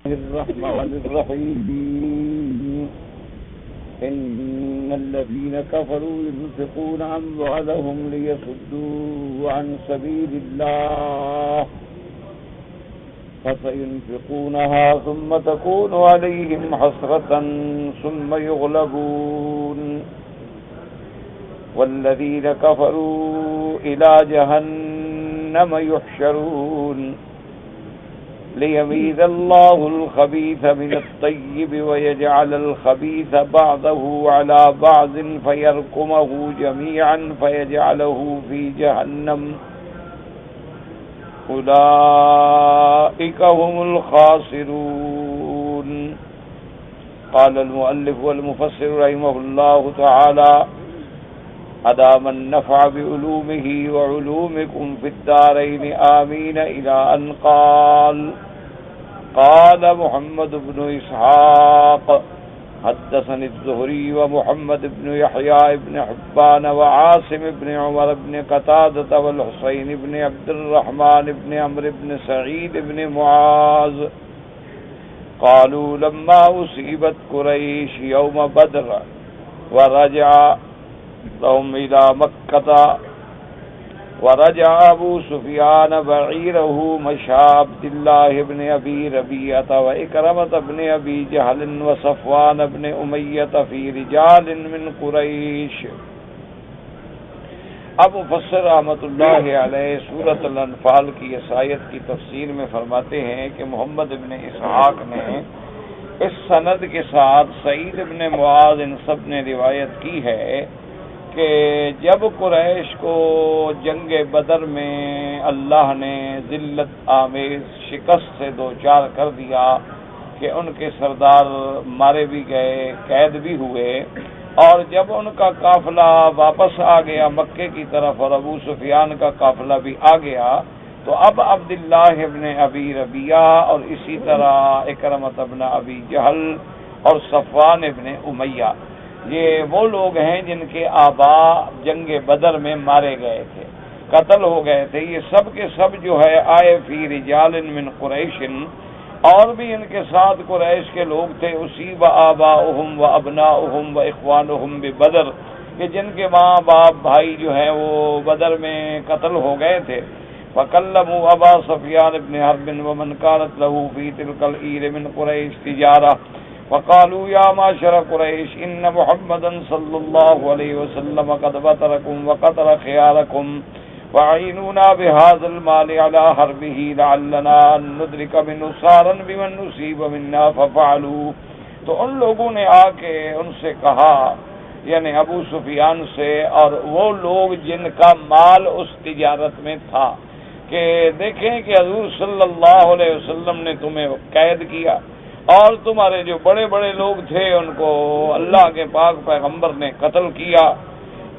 الرحمن الرحيم إن الذين كفروا ينفقون أموالهم ليصدوا عن سبيل الله فسينفقونها ثم تكون عليهم حسرة ثم يغلبون والذين كفروا إلى جهنم يحشرون ليميز الله الخبيث من الطيب ويجعل الخبيث بعضه على بعض فيركمه جميعا فيجعله في جهنم أولئك هم الخاسرون. قال المؤلف والمفسر رحمه الله تعالى أدام النفع بعلومه وعلومكم في الدارين آمين إلى أن قال محمد بن إسحاق حدثني الزهري ومحمد بن يحيى بن حبان وعاصم بن عمر بن قتادة والحسين بن عبد الرحمن بن عمرو بن سعيد بن معاذ قالوا لما أصيبت قريش يوم بدر ورجع لهم إلى مكة ورجع أبو سفيان بعيره مشى عبد الله بن أبي ربيعة وإكرمة بن أبي جهل وصفوان بن أمية في رجال من قريش. اب مفسر رحمۃ اللہ علیہ سورۃ الانفال کی اس آیت کی تفسیر میں فرماتے ہیں کہ محمد بن اسحاق نے اس سند کے ساتھ سعید بن معاذ ان سب نے روایت کی ہے کہ جب قریش کو جنگ بدر میں اللہ نے ذلت آمیز شکست سے دوچار کر دیا کہ ان کے سردار مارے بھی گئے، قید بھی ہوئے، اور جب ان کا قافلہ واپس آ گیا مکے کی طرف اور ابو سفیان کا قافلہ بھی آ گیا، تو اب عبداللہ ابن ابی ربیعہ اور اسی طرح اکرمۃ ابن ابی جہل اور صفوان ابن امیہ، یہ وہ لوگ ہیں جن کے آبا جنگ بدر میں مارے گئے تھے، قتل ہو گئے تھے. یہ سب کے سب جو ہے آئے فی رجال من قریش، اور بھی ان کے ساتھ قریش کے لوگ تھے، اصیب آباؤہم و ابناؤہم و اخوانہم ببدر، کہ جن کے ماں باپ بھائی جو ہیں وہ بدر میں قتل ہو گئے تھے. فکلموا ابا سفیان بن حرب ومن كانت له في تلك العير من قريش تجارة وقالوا يا معشر قريش إن محمدا صلى الله عليه وسلم قد بتركم وقتل خياركم وعينونا بهذا المال على حربه لعلنا أن ندرك منه سارا بمن نصيب منا ففعلوا. تو ان لوگوں نے آ کے ان سے کہا، یعنی ابو سفیان سے اور وہ لوگ جن کا مال اس تجارت میں تھا، کہ دیکھیں کہ حضور صلی اللہ علیہ وسلم نے تمہیں قید کیا اور تمہارے جو بڑے بڑے لوگ تھے ان کو اللہ کے پاک پیغمبر نے قتل کیا،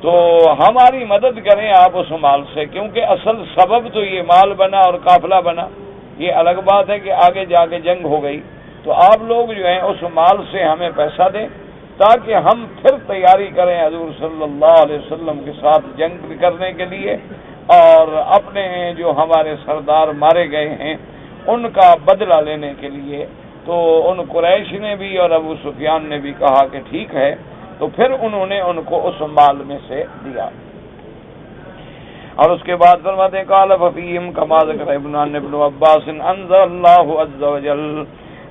تو ہماری مدد کریں آپ اس مال سے، کیونکہ اصل سبب تو یہ مال بنا اور قافلہ بنا. یہ الگ بات ہے کہ آگے جا کے جنگ ہو گئی، تو آپ لوگ جو ہیں اس مال سے ہمیں پیسہ دیں تاکہ ہم پھر تیاری کریں حضور صلی اللہ علیہ وسلم کے ساتھ جنگ کرنے کے لیے، اور اپنے جو ہمارے سردار مارے گئے ہیں ان کا بدلہ لینے کے لیے. تو ان قریش نے بھی اور ابو سفیان نے بھی کہا کہ ٹھیک ہے، تو پھر انہوں نے ان کو اس مال میں سے دیا. اور اس کے بعد فرماتے ہیں قال ففیہم کما ذکر ابن عباس انزل اللہ عز وجل.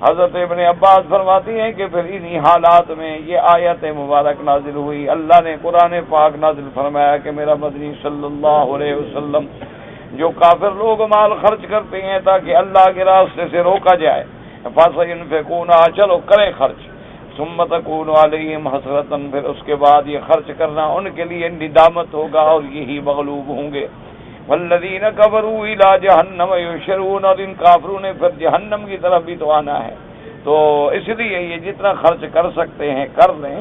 حضرت ابن عباس فرماتی ہیں کہ پھر انہی حالات میں یہ آیت مبارک نازل ہوئی. اللہ نے قرآن پاک نازل فرمایا کہ میرا مدنی صلی اللہ علیہ وسلم جو کافر لوگ مال خرچ کرتے ہیں تاکہ اللہ کے راستے سے روکا جائے، فَسَيُنْفِقُونَا، چلو کریں خرچ، ثُمَّ تَكُونُ عَلَيْهِمْ حَسْرَةً، پھر اس کے بعد یہ خرچ کرنا ان کے لیے ندامت ہوگا اور یہی مغلوب ہوں گے. وَالَّذِينَ كَفَرُوا إِلَى جَهَنَّمَ يُحْشَرُونَ، اور ان کافروں نے پھر جہنم کی طرف بھی تو آنا ہے. تو اس لیے یہ جتنا خرچ کر سکتے ہیں کر لیں،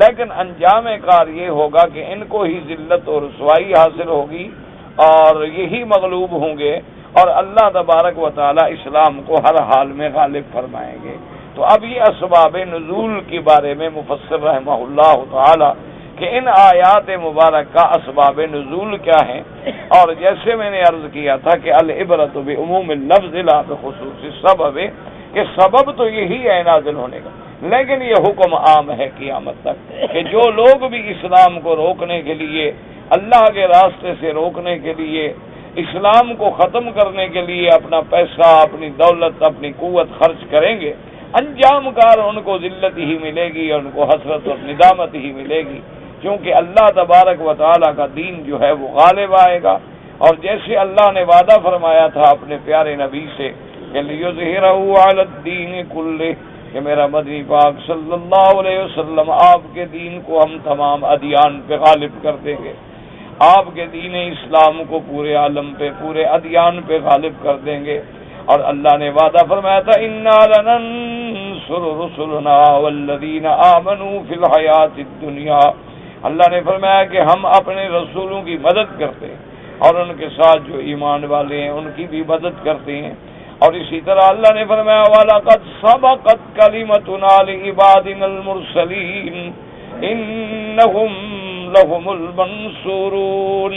لیکن انجام کار یہ ہوگا کہ ان کو ہی ذلت اور رسوائی حاصل ہوگی اور یہی مغلوب ہوں گے، اور اللہ تبارک و تعالی اسلام کو ہر حال میں غالب فرمائیں گے. تو اب یہ اسباب نزول کے بارے میں مفسر رحمہ اللہ تعالی کہ ان آیات مبارک کا اسباب نزول کیا ہیں، اور جیسے میں نے عرض کیا تھا کہ العبرۃ بعموم اللفظ لا بخصوص السبب، کہ سبب تو یہی ہے نازل ہونے کا، لیکن یہ حکم عام ہے قیامت تک کہ جو لوگ بھی اسلام کو روکنے کے لیے، اللہ کے راستے سے روکنے کے لیے، اسلام کو ختم کرنے کے لیے اپنا پیسہ، اپنی دولت، اپنی قوت خرچ کریں گے، انجام کار ان کو ذلت ہی ملے گی، اور ان کو حسرت اور ندامت ہی ملے گی، کیونکہ اللہ تبارک و تعالیٰ کا دین جو ہے وہ غالب آئے گا۔ اور جیسے اللہ نے وعدہ فرمایا تھا اپنے پیارے نبی سے کہ لِيُظْهِرَهُ عَلَى الدِّينِ كُلِّهِ، کہ میرا مدنی پاک صلی اللہ علیہ وسلم آپ کے دین کو ہم تمام ادیان پہ غالب کر دیں گے، آپ کے دین اسلام کو پورے عالم پہ، پورے ادیان پہ غالب کر دیں گے۔ اور اللہ نے وعدہ فرمایا تھا اِنَّا لَنَنصُرُ رُسُلَنَا وَالَّذِينَ آمَنُوا فِي الْحَيَاةِ الدُّنْيَا، اللہ نے فرمایا کہ ہم اپنے رسولوں کی مدد کرتے ہیں، اور ان کے ساتھ جو ایمان والے ہیں ان کی بھی مدد کرتے ہیں۔ اور اسی طرح اللہ نے فرمایا وَلَقَدْ سَبَقَتْ كَلِمَتُنَا لِعِبَادِنَا الْمُرْسَلِينَ إِنَّهُمْ لَهُمُ الْمَنْصُورُونَ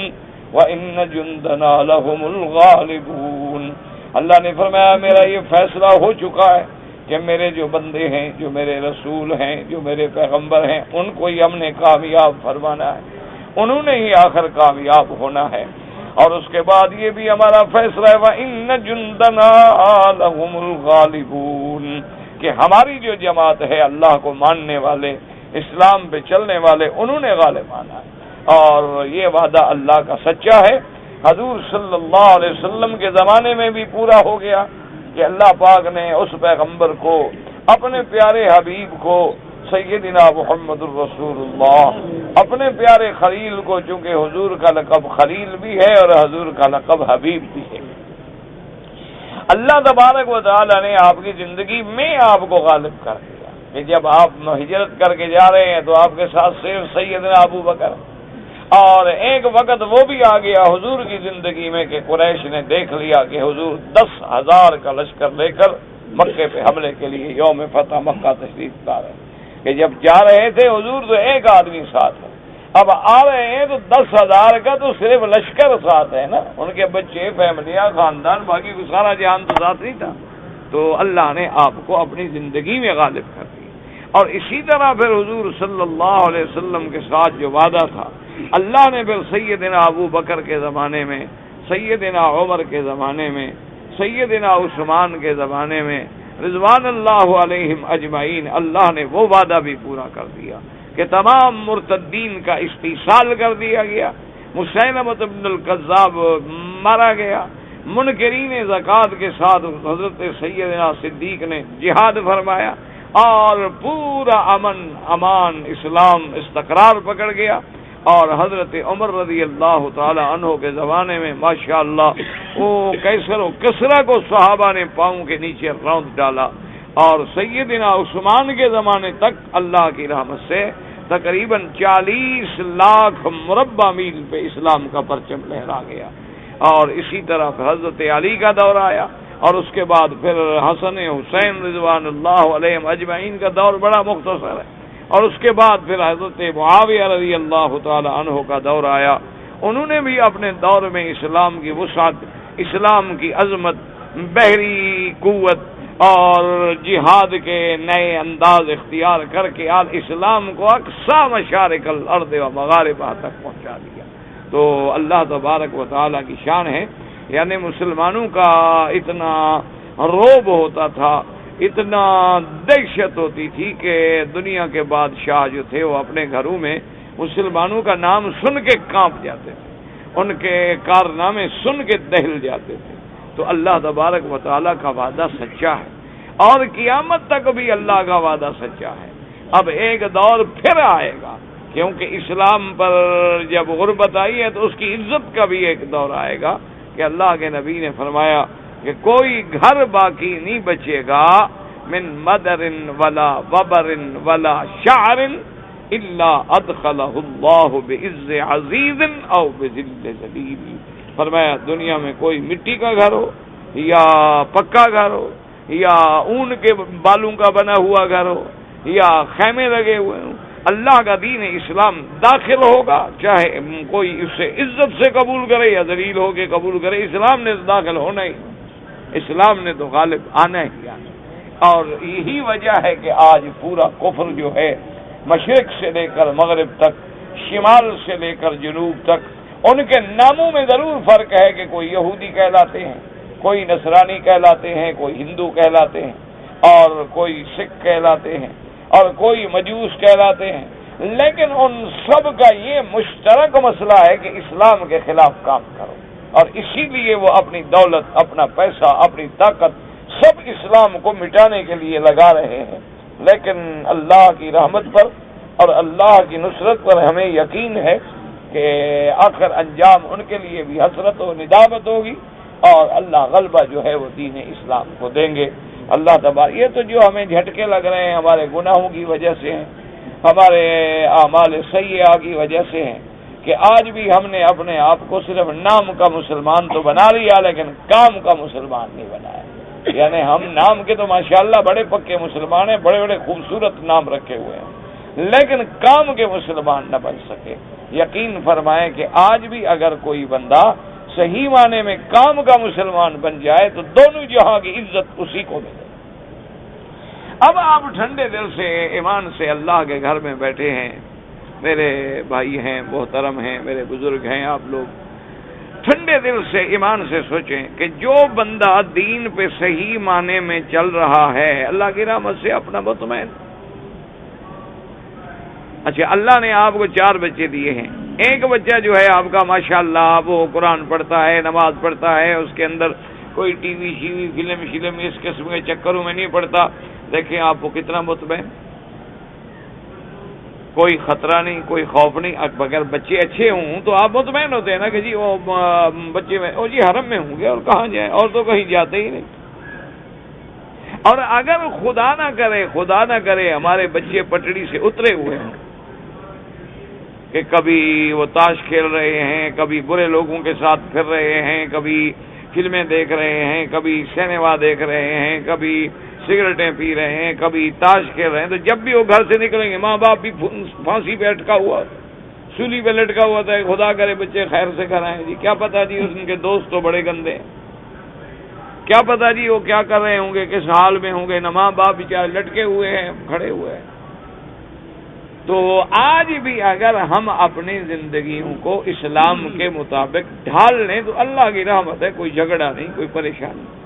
وَإِنَّ جُنْدَنَا لَهُمُ الْغَالِبُونَ، اللہ نے فرمایا میرا یہ فیصلہ ہو چکا ہے کہ میرے جو بندے ہیں، جو میرے رسول ہیں، جو میرے پیغمبر ہیں، ان کو ہی ہم نے کامیاب فرمانا ہے، انہوں نے ہی آخر کامیاب ہونا ہے۔ اور اس کے بعد یہ بھی ہمارا فیصلہ ہے وَإِنَّ جُنْدَنَا لَهُمُ الْغَالِبُونَ، کہ ہماری جو جماعت ہے اللہ کو ماننے والے، اسلام پہ چلنے والے، انہوں نے غالب آنا ہے۔ اور یہ وعدہ اللہ کا سچا ہے، حضور صلی اللہ علیہ وسلم کے زمانے میں بھی پورا ہو گیا کہ اللہ پاک نے اس پیغمبر کو، اپنے پیارے حبیب کو، سیدنا محمد الرسول اللہ، اپنے پیارے خلیل کو، چونکہ حضور کا لقب خلیل بھی ہے اور حضور کا لقب حبیب بھی ہے، اللہ تبارک و تعالی نے آپ کی زندگی میں آپ کو غالب کر دیا کہ جب آپ ہجرت کر کے جا رہے ہیں تو آپ کے ساتھ صرف سیدنا ابو بکر، اور ایک وقت وہ بھی آ گیا حضور کی زندگی میں کہ قریش نے دیکھ لیا کہ حضور 10,000 کا لشکر لے کر مکے پہ حملے کے لیے یوم فتح مکہ تشریف لا رہے ہیں، کہ جب جا رہے تھے حضور تو ایک آدمی ساتھ ہے، اب آ رہے ہیں تو 10,000 کا تو صرف لشکر ساتھ ہے نا، ان کے بچے، فیملیاں، خاندان، باقی کو سارا جہان تو ساتھ نہیں تھا، تو اللہ نے آپ کو اپنی زندگی میں غالب کر دی۔ اور اسی طرح پھر حضور صلی اللہ علیہ وسلم کے ساتھ جو وعدہ تھا، اللہ نے پھر سیدنا ابو بکر کے زمانے میں، سیدنا عمر کے زمانے میں، سیدنا عثمان کے زمانے میں، رضوان اللہ علیہم اجمعین، اللہ نے وہ وعدہ بھی پورا کر دیا کہ تمام مرتدین کا استیصال کر دیا گیا، مسیلمہ بن الکذاب مارا گیا، منکرین زکوٰۃ کے ساتھ حضرت سیدنا صدیق نے جہاد فرمایا، اور پورا امن، امان، اسلام استقرار پکڑ گیا۔ اور حضرت عمر رضی اللہ تعالی عنہ کے زمانے میں ماشاءاللہ وہ کیسر و کسرا کو صحابہ نے پاؤں کے نیچے روند ڈالا، اور سیدنا عثمان کے زمانے تک اللہ کی رحمت سے تقریباً 40 لاکھ مربع میل پہ اسلام کا پرچم لہرا گیا۔ اور اسی طرح پھر حضرت علی کا دور آیا، اور اس کے بعد پھر حسن حسین رضوان اللہ علیہم اجمعین کا دور بڑا مختصر ہے، اور اس کے بعد پھر حضرت معاویہ رضی اللہ تعالی عنہ کا دور آیا، انہوں نے بھی اپنے دور میں اسلام کی وسعت، اسلام کی عظمت، بحری قوت اور جہاد کے نئے انداز اختیار کر کے آج اسلام کو اقصی مشارق الارض و مغاربہ تک پہنچا دیا۔ تو اللہ تبارک و تعالیٰ کی شان ہے، یعنی مسلمانوں کا اتنا روب ہوتا تھا، اتنا دہشت ہوتی تھی کہ دنیا کے بادشاہ جو تھے وہ اپنے گھروں میں مسلمانوں کا نام سن کے کانپ جاتے تھے، ان کے کارنامے سن کے دہل جاتے تھے۔ تو اللہ تبارک و تعالیٰ کا وعدہ سچا ہے، اور قیامت تک بھی اللہ کا وعدہ سچا ہے۔ اب ایک دور پھر آئے گا، کیونکہ اسلام پر جب غربت آئی ہے تو اس کی عزت کا بھی ایک دور آئے گا کہ اللہ کے نبی نے فرمایا کہ کوئی گھر باقی نہیں بچے گا من مدر ولا وبر ولا شعر الا ادخلہ اللہ بعز عزیز او بذل ذلیل۔ فرمایا دنیا میں کوئی مٹی کا گھر ہو یا پکا گھر ہو یا اون کے بالوں کا بنا ہوا گھر ہو یا خیمے لگے ہوئے ہوں، اللہ کا دین اسلام داخل ہوگا، چاہے کوئی اسے عزت سے قبول کرے یا ذلیل ہو کے قبول کرے، اسلام نے داخل ہونا ہی، اسلام نے تو غالب آنا ہی آنا۔ اور یہی وجہ ہے کہ آج پورا کفر جو ہے مشرق سے لے کر مغرب تک، شمال سے لے کر جنوب تک، ان کے ناموں میں ضرور فرق ہے کہ کوئی یہودی کہلاتے ہیں، کوئی نصرانی کہلاتے ہیں، کوئی ہندو کہلاتے ہیں، اور کوئی سکھ کہلاتے ہیں، اور کوئی مجوس کہلاتے ہیں، لیکن ان سب کا یہ مشترک مسئلہ ہے کہ اسلام کے خلاف کام کرو، اور اسی لیے وہ اپنی دولت، اپنا پیسہ، اپنی طاقت سب اسلام کو مٹانے کے لیے لگا رہے ہیں۔ لیکن اللہ کی رحمت پر اور اللہ کی نصرت پر ہمیں یقین ہے کہ آخر انجام ان کے لیے بھی حسرت و ندامت ہوگی، اور اللہ غلبہ جو ہے وہ دین اسلام کو دیں گے۔ اللہ تبارک، یہ تو جو ہمیں جھٹکے لگ رہے ہیں ہمارے گناہوں کی وجہ سے ہیں، ہمارے اعمال سیئہ کی وجہ سے ہیں، کہ آج بھی ہم نے اپنے آپ کو صرف نام کا مسلمان تو بنا لیا لیکن کام کا مسلمان نہیں بنایا۔ یعنی ہم نام کے تو ماشاءاللہ بڑے پکے مسلمان ہیں، بڑے بڑے خوبصورت نام رکھے ہوئے ہیں، لیکن کام کے مسلمان نہ بن سکے۔ یقین فرمائیں کہ آج بھی اگر کوئی بندہ صحیح معنی میں کام کا مسلمان بن جائے تو دونوں جہاں کی عزت اسی کو ملے۔ اب آپ ٹھنڈے دل سے ایمان سے اللہ کے گھر میں بیٹھے ہیں، میرے بھائی ہیں، محترم ہیں، میرے بزرگ ہیں، آپ لوگ ٹھنڈے دل سے ایمان سے سوچیں کہ جو بندہ دین پہ صحیح معنی میں چل رہا ہے اللہ کی رحمت سے اپنا مطمئن۔ اچھا، اللہ نے آپ کو 4 بچے دیے ہیں، ایک بچہ جو ہے آپ کا ماشاءاللہ وہ قرآن پڑھتا ہے، نماز پڑھتا ہے، اس کے اندر کوئی ٹی وی شیوی فلم اس قسم کے چکروں میں نہیں پڑتا، دیکھیں آپ کو کتنا مطمئن، کوئی خطرہ نہیں، کوئی خوف نہیں۔ اگر بچے اچھے ہوں تو آپ مطمئن ہوتے ہیں نا کہ جی وہ بچے میں جی حرم میں ہوں گے اور کہاں جائیں، اور تو کہیں جاتے ہی نہیں۔ اور اگر خدا نہ کرے ہمارے بچے پٹڑی سے اترے ہوئے ہیں کہ کبھی وہ تاش کھیل رہے ہیں، کبھی برے لوگوں کے ساتھ پھر رہے ہیں، کبھی فلمیں دیکھ رہے ہیں، کبھی سینما دیکھ رہے ہیں، کبھی سگریٹیں پی رہے ہیں، کبھی تاش کھیل رہے ہیں، تو جب بھی وہ گھر سے نکلیں گے ماں باپ بھی پھانسی پہ اٹکا ہوا، سولی پہ لٹکا ہوا تھا، خدا کرے بچے خیر سے گھر آئیں جی، کیا پتا جی ان کے دوست تو بڑے گندے ہیں، کیا پتا جی وہ کیا کر رہے ہوں گے، کس حال میں ہوں گے، نہ ماں باپ بیچارے لٹکے ہوئے ہیں، کھڑے ہوئے ہیں۔ تو آج بھی اگر ہم اپنی زندگیوں کو اسلام کے مطابق ڈھال لیں تو اللہ کی رحمت ہے، کوئی جھگڑا نہیں، کوئی پریشانی نہیں۔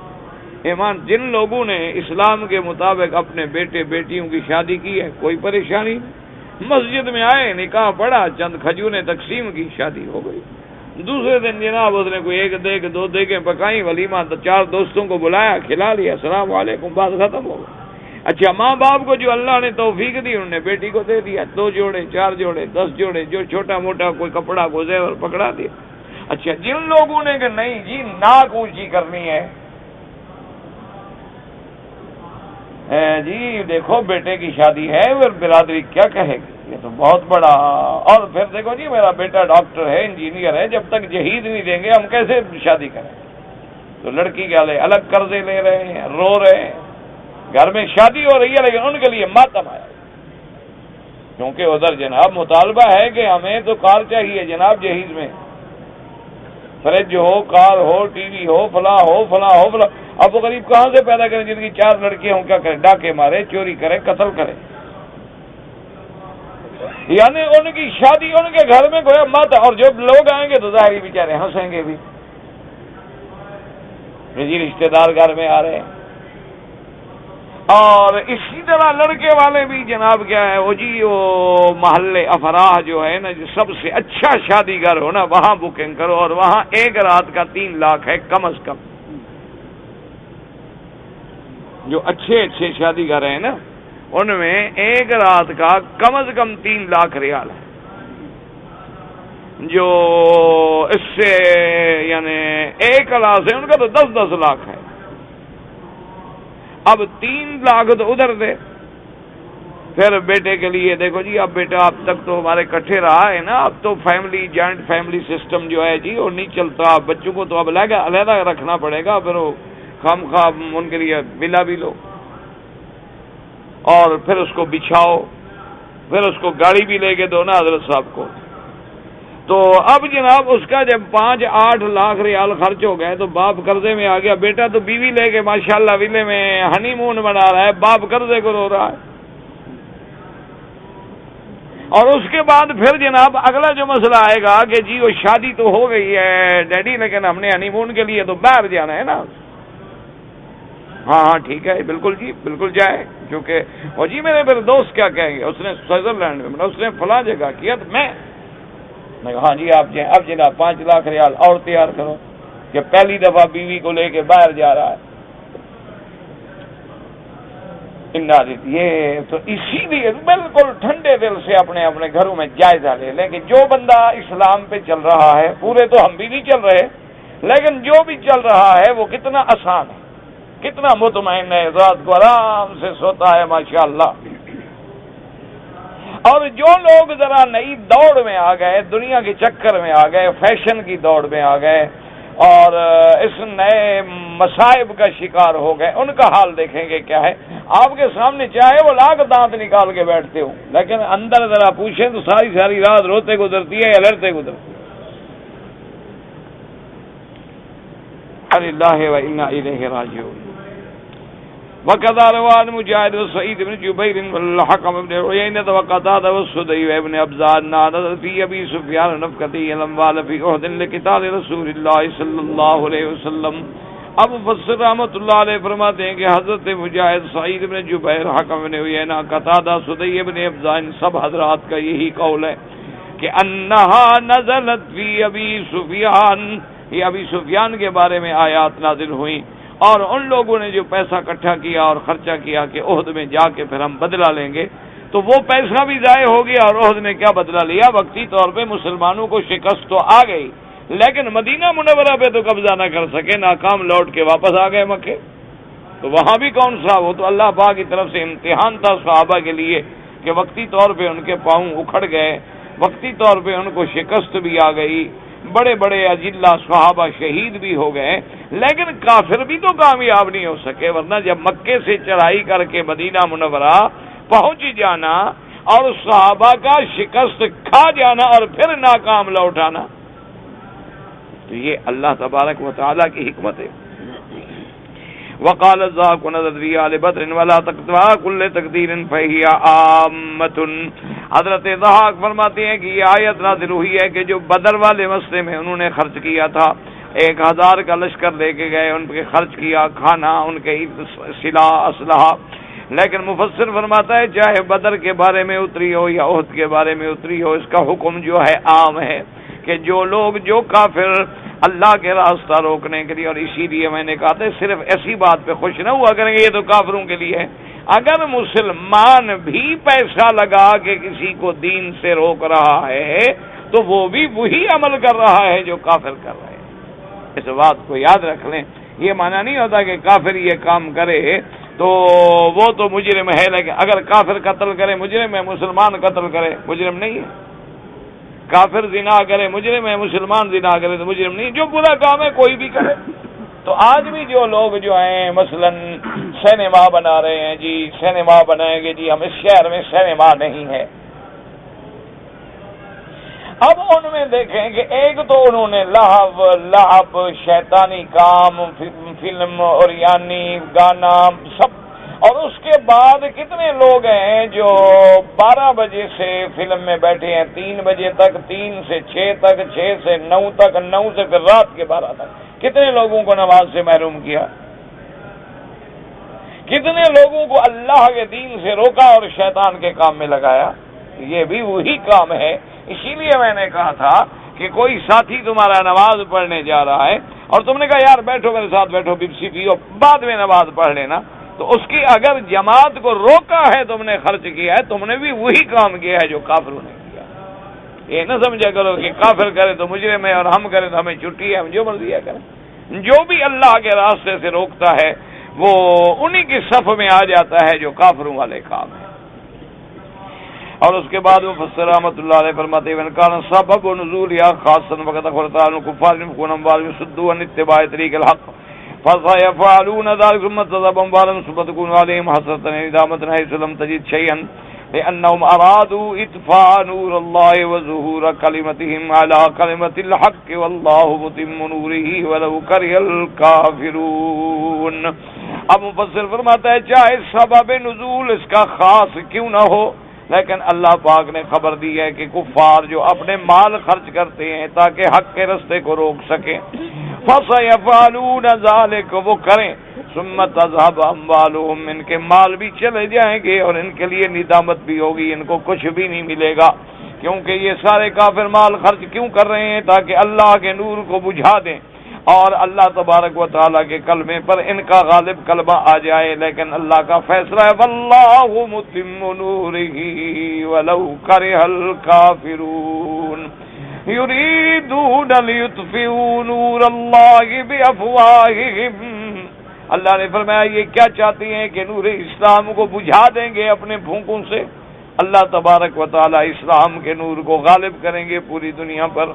ایمان، جن لوگوں نے اسلام کے مطابق اپنے بیٹے بیٹیوں کی شادی کی ہے کوئی پریشانی نہیں، مسجد میں آئے، نکاح پڑھا، چند کھجوریں تقسیم کی، شادی ہو گئی۔ دوسرے دن جناب اس نے کوئی 1 دیگ 2 دیگیں پکائیں، ولیمہ، 4 دوستوں کو بلایا، کھلا لیا، السلام علیکم، بات ختم ہو گئی۔ اچھا، ماں باپ کو جو اللہ نے توفیق دی انہوں نے بیٹی کو دے دیا، 2 جوڑے 4 جوڑے 10 جوڑے، جو چھوٹا موٹا کوئی کپڑا کو زیور پکڑا دیا۔ اچھا، جن لوگوں نے کہ نہیں جی ناک اونچی کرنی ہے، جی دیکھو بیٹے کی شادی ہے، پھر برادری کیا کہے گی، یہ تو بہت بڑا، اور پھر دیکھو جی میرا بیٹا ڈاکٹر ہے، انجینئر ہے، جب تک جہیز نہیں دیں گے ہم کیسے شادی کریں؟ تو لڑکی کے لے الگ قرضے لے رہے ہیں، رو رہے ہیں، گھر میں شادی ہو رہی ہے لیکن ان کے لیے ماتم آیا، کیونکہ ادھر جناب مطالبہ ہے کہ ہمیں تو کار چاہیے جناب، جہیز میں فریج ہو، کار ہو، ٹی وی ہو، فلاں ہو فلاں ہو فلاں۔ اب وہ غریب کہاں سے پیدا کریں جن کی 4 لڑکیاں ہوں، کیا کریں؟ ڈاکے مارے، چوری کرے، قتل کرے، یعنی ان کی شادی ان کے گھر میں گویا مات، اور جب لوگ آئیں گے تو ظاہری بیچارے ہنسیں گے بھی، جی رشتے دار گھر میں آ رہے ہیں۔ اور اسی طرح لڑکے والے بھی جناب کیا ہے وہ جی وہ محلے افراح جو ہے نا، جو سب سے اچھا شادی گھر ہو نا وہاں بکنگ کرو، اور وہاں 1 رات کا 3 لاکھ ہے کم از کم، جو اچھے شادی گھر ہیں نا ان میں 1 رات کا کم از کم 3 لاکھ ریال ہے، جو اس سے یعنی 1 کلاس ہے ان کا تو 10 لاکھ ہے۔ اب 3 لاکھ تو ادھر دے، پھر بیٹے کے لیے دیکھو جی اب بیٹا اب تک تو ہمارے کٹھے رہا ہے نا، اب تو فیملی جوائنٹ فیملی سسٹم جو ہے جی وہ نہیں چلتا، بچوں کو تو اب علیحدہ رکھنا پڑے گا، پھر وہ خام خواہ ان کے لیے بلا بھی لو، اور پھر اس کو بچھاؤ، پھر اس کو گاڑی بھی لے کے دو نا حضرت صاحب کو۔ تو اب جناب اس کا جب 5-8 لاکھ ریال خرچ ہو گئے تو باپ قرضے میں آ گیا. بیٹا تو بیوی لے کے ماشاءاللہ ویلے میں ہنی مون بنا رہا ہے، باپ قرضے کو رو رہا ہے. اور اس کے بعد پھر جناب اگلا جو مسئلہ آئے گا کہ جی وہ شادی تو ہو گئی ہے ڈیڈی، لیکن ہم نے ہنی مون کے لیے تو باہر جانا ہے نا. ہاں ٹھیک ہے، بالکل جی بالکل جائے، کیونکہ وہ جی میرے دوست کیا کہیں گے، اس نے سوئٹزرلینڈ میں، اس نے فلاں جگہ کیا، تو میں نے کہا ہاں جی آپ جائیں. اب جناب 5 لاکھ ریال اور تیار کرو کہ پہلی دفعہ بیوی کو لے کے باہر جا رہا ہے. یہ تو اسی لیے بالکل ٹھنڈے دل سے اپنے اپنے گھروں میں جائزہ لے لیں کہ جو بندہ اسلام پہ چل رہا ہے، پورے تو ہم بھی نہیں چل رہے، لیکن جو بھی چل رہا ہے وہ کتنا آسان ہے، کتنا مطمئن ہے، رات کو آرام سے سوتا ہے ماشاءاللہ. اور جو لوگ ذرا نئی دوڑ میں آ گئے، دنیا کے چکر میں آ گئے، فیشن کی دوڑ میں آ گئے اور اس نئے مصائب کا شکار ہو گئے، ان کا حال دیکھیں گے کیا ہے. آپ کے سامنے چاہے وہ لاکھ دانت نکال کے بیٹھتے ہوں، لیکن اندر ذرا پوچھیں تو ساری ساری رات روتے گزرتی ہے یا لڑتے گزرتی ہے. اللہ و انا الیہ راجعون. وقضى روان مجاهد وسعيد بن جبير والحكم بن عيينة وقتادة والسدي وابن أبزان نادى في أبي سفيان نفقته الأموال في أحد لقتال رسول الله صلى الله عليه وسلم. اب مفسر رحمۃ اللہ علیہ فرماتے ہیں کہ حضرت مجاہد، سعید بن جبیر، حکم بن عیینہ، قتادہ، سدی بن ابزان، سب حضرات کا یہی قول ہے کہ انہا نزلت فی ابی سفیان، یہ ابی سفیان کے بارے میں آیات نازل ہوئیں، اور ان لوگوں نے جو پیسہ اکٹھا کیا اور خرچہ کیا کہ عہد میں جا کے پھر ہم بدلہ لیں گے، تو وہ پیسہ بھی ضائع ہو گیا اور عہد میں کیا بدلہ لیا. وقتی طور پہ مسلمانوں کو شکست تو آ گئی، لیکن مدینہ منورہ پہ تو قبضہ نہ کر سکے، ناکام لوٹ کے واپس آ گئے مکے. تو وہاں بھی کون سا، وہ تو اللہ پاک کی طرف سے امتحان تھا صحابہ کے لیے کہ وقتی طور پہ ان کے پاؤں اکھڑ گئے، وقتی طور پہ ان کو شکست بھی آ گئی، بڑے بڑے اجلہ صحابہ شہید بھی ہو گئے، لیکن کافر بھی تو کامیاب نہیں ہو سکے. ورنہ جب مکے سے چڑھائی کر کے مدینہ منورہ پہنچ جانا اور صحابہ کا شکست کھا جانا اور پھر ناکام لوٹ آنا، تو یہ اللہ تبارک و تعالیٰ کی حکمت ہے. وقال الزاق نذری آل بدر ولا تقطع كل تقدیر فهي عامۃ. حضرت ضحاک فرماتے ہیں کہ یہ آیت نازل ہوئی ہے کہ جو بدر والے مسئلے میں انہوں نے خرچ کیا تھا، 1000 کا لشکر لے کے گئے، ان پہ خرچ کیا، کھانا، ان کے سلاح، اسلحہ. لیکن مفسر فرماتا ہے چاہے بدر کے بارے میں اتری ہو یا احد کے بارے میں اتری ہو، اس کا حکم جو ہے عام ہے کہ جو لوگ، جو کافر اللہ کے راستہ روکنے کے لیے، اور اسی لیے میں نے کہا تھا صرف ایسی بات پہ خوش نہ ہوا کریں گے یہ تو کافروں کے لیے ہے. اگر مسلمان بھی پیسہ لگا کے کسی کو دین سے روک رہا ہے تو وہ بھی وہی عمل کر رہا ہے جو کافر کر رہے ہیں. اس بات کو یاد رکھ لیں. یہ معنی نہیں ہوتا کہ کافر یہ کام کرے تو وہ تو مجرم ہے، لیکن اگر کافر قتل کرے مجرم ہے، مسلمان قتل کرے مجرم نہیں ہے. کافر زنا کرے مجرم ہے، مسلمان زنا کرے تو مجرم نہیں. جو برا کام ہے کوئی بھی کرے. تو آج بھی جو لوگ جو ہیں مثلا سینما بنا رہے ہیں، جی سینما بنائیں گے، جی ہم اس شہر میں سینما نہیں ہے. اب ان میں دیکھیں کہ ایک تو انہوں نے لعب شیطانی کام، فلم اور یعنی گانا سب، اور اس کے بعد کتنے لوگ ہیں جو 12 بجے سے فلم میں بیٹھے ہیں 3 بجے تک، 3 سے 6 تک، 6 سے 9 تک، 9 سے پھر رات کے 12 تک. کتنے لوگوں کو نماز سے محروم کیا، کتنے لوگوں کو اللہ کے دین سے روکا اور شیطان کے کام میں لگایا. یہ بھی وہی کام ہے. اسی لیے میں نے کہا تھا کہ کوئی ساتھی تمہارا نماز پڑھنے جا رہا ہے اور تم نے کہا یار بیٹھو میرے ساتھ، بیٹھو بپسی پیو، بعد میں نماز پڑھ لینا، تو اس کی اگر جماعت کو روکا ہے، تم نے خرچ کیا ہے، تم نے بھی وہی کام کیا ہے جو کافروں نے کیا. یہ نہ سمجھا کرو کہ کافر کرے تو مجرم ہے اور ہم کریں تو ہمیں چھٹی ہے، ہم جو مرضی کریں. جو بھی اللہ کے راستے سے روکتا ہے وہ انہی کی صف میں آ جاتا ہے جو کافروں والے کام ہیں. اور اس کے بعد مفسر رحمۃ اللہ علیہ فرماتے ہیں کان سبب نزول یا خاصا وقت خرطان الكفار ينفقون اموالهم يصدون عن اتباع طريق الحق فسيفعلون ذلك ثم تذهب اموالهم ثم تكون عليهم حسرة ندامة حيث لم تجد شيئا لأنهم أرادوا إطفاء نور الله وظهور كلمتهم على كلمة الحق والله متم نوره ولو كره الكافرون. اب مفسر فرماتا ہے چاہے سبب نزول اس کا خاص کیوں نہ ہو، لیکن اللہ پاک نے خبر دی ہے کہ کفار جو اپنے مال خرچ کرتے ہیں تاکہ حق کے رستے کو روک سکیں، فَسَيَفْعَلُونَ ذَلِكَ، وہ کریں، ثُمَّ تَذْهَبَ أَمْوَالُهُمْ، ان کے مال بھی چلے جائیں گے اور ان کے لیے ندامت بھی ہوگی، ان کو کچھ بھی نہیں ملے گا، کیونکہ یہ سارے کافر مال خرچ کیوں کر رہے ہیں؟ تاکہ اللہ کے نور کو بجھا دیں اور اللہ تبارک و تعالیٰ کے کلمے پر ان کا غالب کلمہ آ جائے. لیکن اللہ کا فیصلہ ہے واللہ متم نورہ ولو کرہ الکافرون یریدون لیطفئوا نور اللہ بافواہہم. اللہ نے فرمایا یہ کیا چاہتے ہیں کہ نور اسلام کو بجھا دیں گے اپنے پھونکوں سے. اللہ تبارک و تعالیٰ اسلام کے نور کو غالب کریں گے پوری دنیا پر.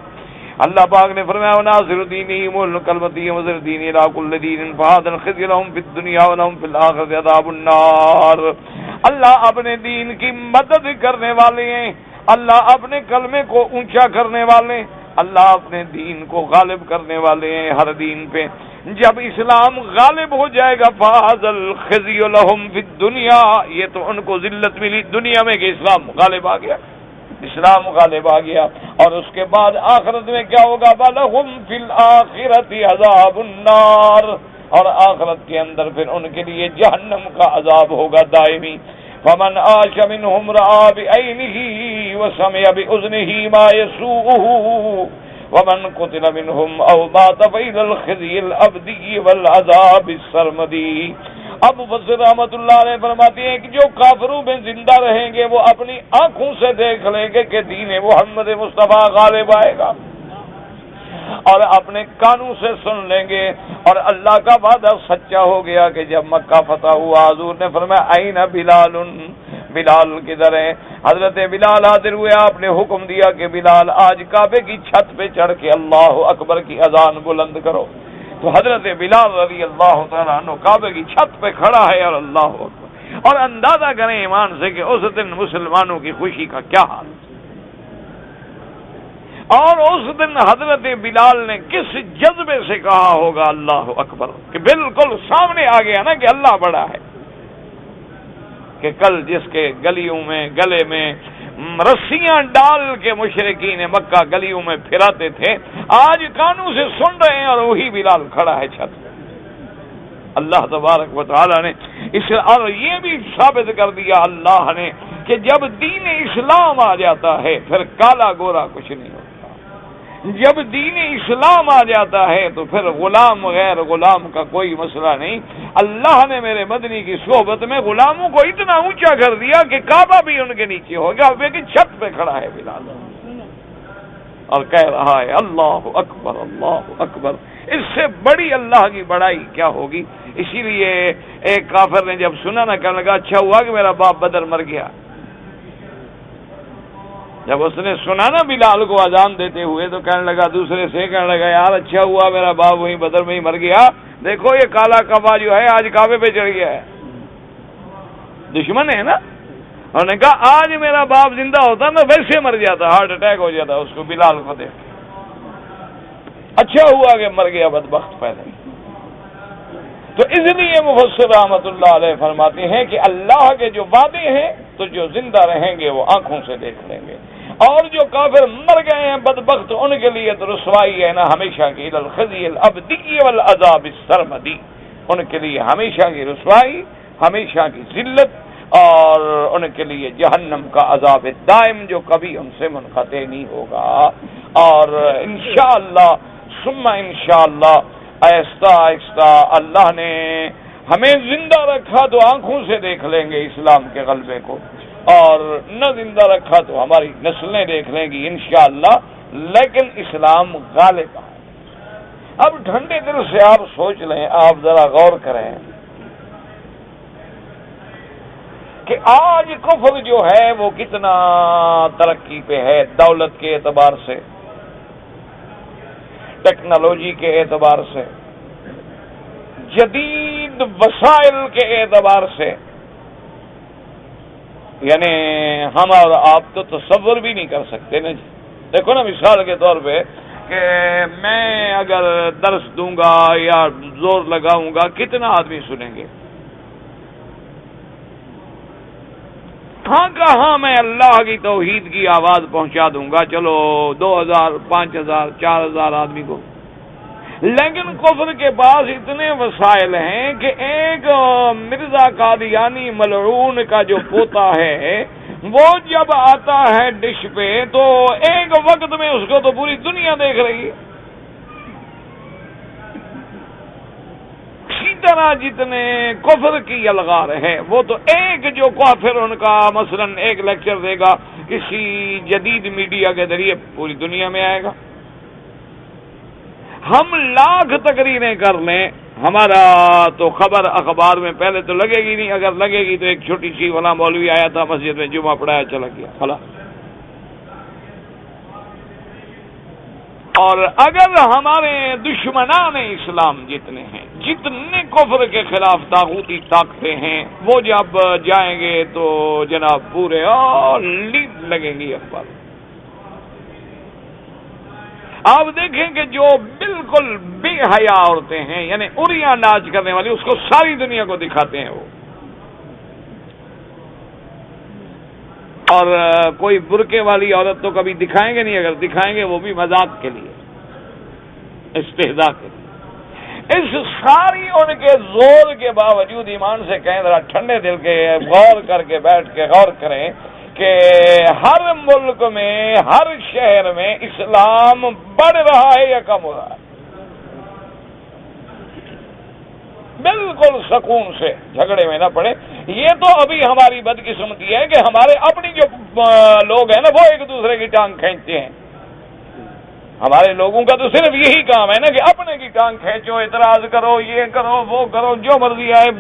اللہ پاک نے فرمایا وناصر دینہ والکلمتی وزر دین الی کل دین فہذا الخزي لهم فی الدنیا ولهم فی الآخرۃ عذاب النار. اللہ اپنے دین کی مدد کرنے والے ہیں، اللہ اپنے کلمے کو اونچا کرنے والے، اللہ اپنے دین کو غالب کرنے والے ہیں ہر دین پہ. جب اسلام غالب ہو جائے گا فہذا الخزي لهم فی الدنیا، یہ تو ان کو ذلت ملی دنیا میں کہ اسلام غالب آ گیا، اسلام غالب آ گیا. اور اس کے بعد آخرت میں کیا ہوگا؟ وَلَهُمْ فِي الْآخِرَةِ عَذَابُ النَّارِ، اور آخرت کے اندر پھر ان کے لیے جہنم کا عذاب ہوگا دائمی. فَمَنْ عَاشَ مِنْهُمْ رَآ بِعَيْنِهِ وَسَمِعَ بِأُذُنِهِ مَا يَسُوءُهُ وَمَنْ قُتِلَ مِنْهُمْ أَوْ مَاتَ فَإِلَى الْخِزْيِ الْأَبَدِيِّ وَالْعَذَابِ السَّرْمَدِيِّ. اب مفسر رحمۃ اللہ علیہ فرماتے ہیں کہ جو کافروں میں زندہ رہیں گے وہ اپنی آنکھوں سے دیکھ لیں گے کہ دین محمد مصطفیٰ غالب آئے گا، اور اپنے کانوں سے سن لیں گے. اور اللہ کا وعدہ سچا ہو گیا کہ جب مکہ فتح ہوا حضور نے فرمایا این بلال، بلال کدھر ہے؟ حضرت بلال حاضر ہوئے، آپ نے حکم دیا کہ بلال آج کعبے کی چھت پہ چڑھ کے اللہ اکبر کی اذان بلند کرو. تو حضرت بلال رضی اللہ تعالیٰ عنہ کعبے کی چھت پہ کھڑا ہے اور اللہ اکبر. اور اندازہ کریں ایمان سے کہ اس دن مسلمانوں کی خوشی کا کیا حال. اور اس دن حضرت بلال نے کس جذبے سے کہا ہوگا اللہ اکبر، کہ بالکل سامنے آ گیا نا کہ اللہ بڑا ہے. کہ کل جس کے گلیوں میں گلے میں رسیاں ڈال کے مشرکین مکہ گلیوں میں پھراتے تھے، آج کانوں سے سن رہے ہیں اور وہی بلال کھڑا ہے چھت. اللہ تبارک و تعالی نے اور یہ بھی ثابت کر دیا اللہ نے کہ جب دین اسلام آ جاتا ہے پھر کالا گورا کچھ نہیں ہوتا. جب دین اسلام آ جاتا ہے تو پھر غلام غیر غلام کا کوئی مسئلہ نہیں. اللہ نے میرے مدنی کی صحبت میں غلاموں کو اتنا اونچا کر دیا کہ کعبہ بھی ان کے نیچے ہو گیا، لیکن چھت پہ کھڑا ہے بلال اور کہہ رہا ہے اللہ اکبر اللہ اکبر. اس سے بڑی اللہ کی بڑائی کیا ہوگی. اسی لیے ایک کافر نے جب سنا نہ کہنے لگا اچھا ہوا کہ میرا باپ بدر مر گیا. جب اس نے سنا نا بلال کو اذان دیتے ہوئے تو کہنے لگا دوسرے سے، کہنے لگا یار اچھا ہوا میرا باپ وہیں بدر میں ہی مر گیا، دیکھو یہ کالا کبا جو ہے آج کعبے پہ چڑھ گیا ہے. دشمن ہے نا. انہوں نے کہا آج میرا باپ زندہ ہوتا میں ویسے مر جاتا، ہارٹ اٹیک ہو جاتا اس کو بلال کو دیکھ. اچھا ہوا کہ مر گیا بدبخت پہلے. تو اس لیے مفسر رحمۃ اللہ علیہ فرماتے ہیں کہ اللہ کے جو وعدے ہیں تو جو زندہ رہیں گے وہ آنکھوں سے دیکھ لیں گے، اور جو کافر مر گئے ہیں بدبخت ان کے لیے تو رسوائی ہے نا ہمیشہ کی، الخزي الابدی والعذاب السرمدی. ان کے لیے ہمیشہ کی رسوائی، ہمیشہ کی ذلت، اور ان کے لیے جہنم کا عذاب دائم جو کبھی ان سے منقطع نہیں ہوگا. اور انشاءاللہ ثم انشاءاللہ آہستہ آہستہ اللہ نے ہمیں زندہ رکھا تو آنکھوں سے دیکھ لیں گے اسلام کے غلبے کو، اور نہ زندہ رکھا تو ہماری نسلیں دیکھ لیں گی انشاءاللہ. لیکن اسلام غالب ہے. اب ٹھنڈے دل سے آپ سوچ لیں، آپ ذرا غور کریں کہ آج کفر جو ہے وہ کتنا ترقی پہ ہے، دولت کے اعتبار سے، ٹیکنالوجی کے اعتبار سے، جدید وسائل کے اعتبار سے. یعنی ہم اور آپ تو تصور بھی نہیں کر سکتے نا جی۔ دیکھو نا مثال کے طور پہ کہ میں اگر درس دوں گا یا زور لگاؤں گا کتنا آدمی سنیں گے؟ ہاں کہاں میں اللہ کی توحید کی آواز پہنچا دوں گا، چلو 2000 5000 4000 آدمی کو، لیکن کفر کے پاس اتنے وسائل ہیں کہ ایک مرزا قادیانی ملعون کا جو پوتا ہے وہ جب آتا ہے ڈش پہ تو ایک وقت میں اس کو تو پوری دنیا دیکھ رہی ہے۔ اسی طرح جتنے کفر کی الغار ہے وہ تو ایک جو کافر ان کا مثلا ایک لیکچر دے گا کسی جدید میڈیا کے ذریعے پوری دنیا میں آئے گا۔ ہم لاکھ تقریریں کر لیں ہمارا تو خبر اخبار میں پہلے تو لگے گی نہیں، اگر لگے گی تو ایک چھوٹی سی فلاں مولوی آیا تھا مسجد میں جمعہ پڑھایا چلا گیا فلاں۔ اور اگر ہمارے دشمنان اسلام جتنے ہیں، جتنے کفر کے خلاف طاغوتی طاقتیں ہیں، وہ جب جائیں گے تو جناب پورے لیڈ لگیں گی اخبار۔ آپ دیکھیں کہ جو بالکل بے حیا عورتیں ہیں، یعنی اریاں ناچ کرنے والی، اس کو ساری دنیا کو دکھاتے ہیں وہ، اور کوئی برقعے والی عورت تو کبھی دکھائیں گے نہیں، اگر دکھائیں گے وہ بھی مذاق کے لیے، استہزاء کے لیے۔ اس ساری ان کے زور کے باوجود ایمان سے کہیں ذرا ٹھنڈے دل کے غور کر کے بیٹھ کے غور کریں کہ ہر ملک میں ہر شہر میں اسلام بڑھ رہا ہے یا کم ہو رہا ہے؟ بالکل سکون سے جھگڑے میں نہ پڑے۔ یہ تو ابھی ہماری بدقسمتی ہے کہ ہمارے اپنی جو لوگ ہیں نا وہ ایک دوسرے کی ٹانگ کھینچتے ہیں۔ ہمارے لوگوں کا تو صرف یہی کام ہے نا کہ اپنے کی ٹانگ کھینچو، اعتراض کرو، یہ کرو وہ کرو، جو مرضی آئے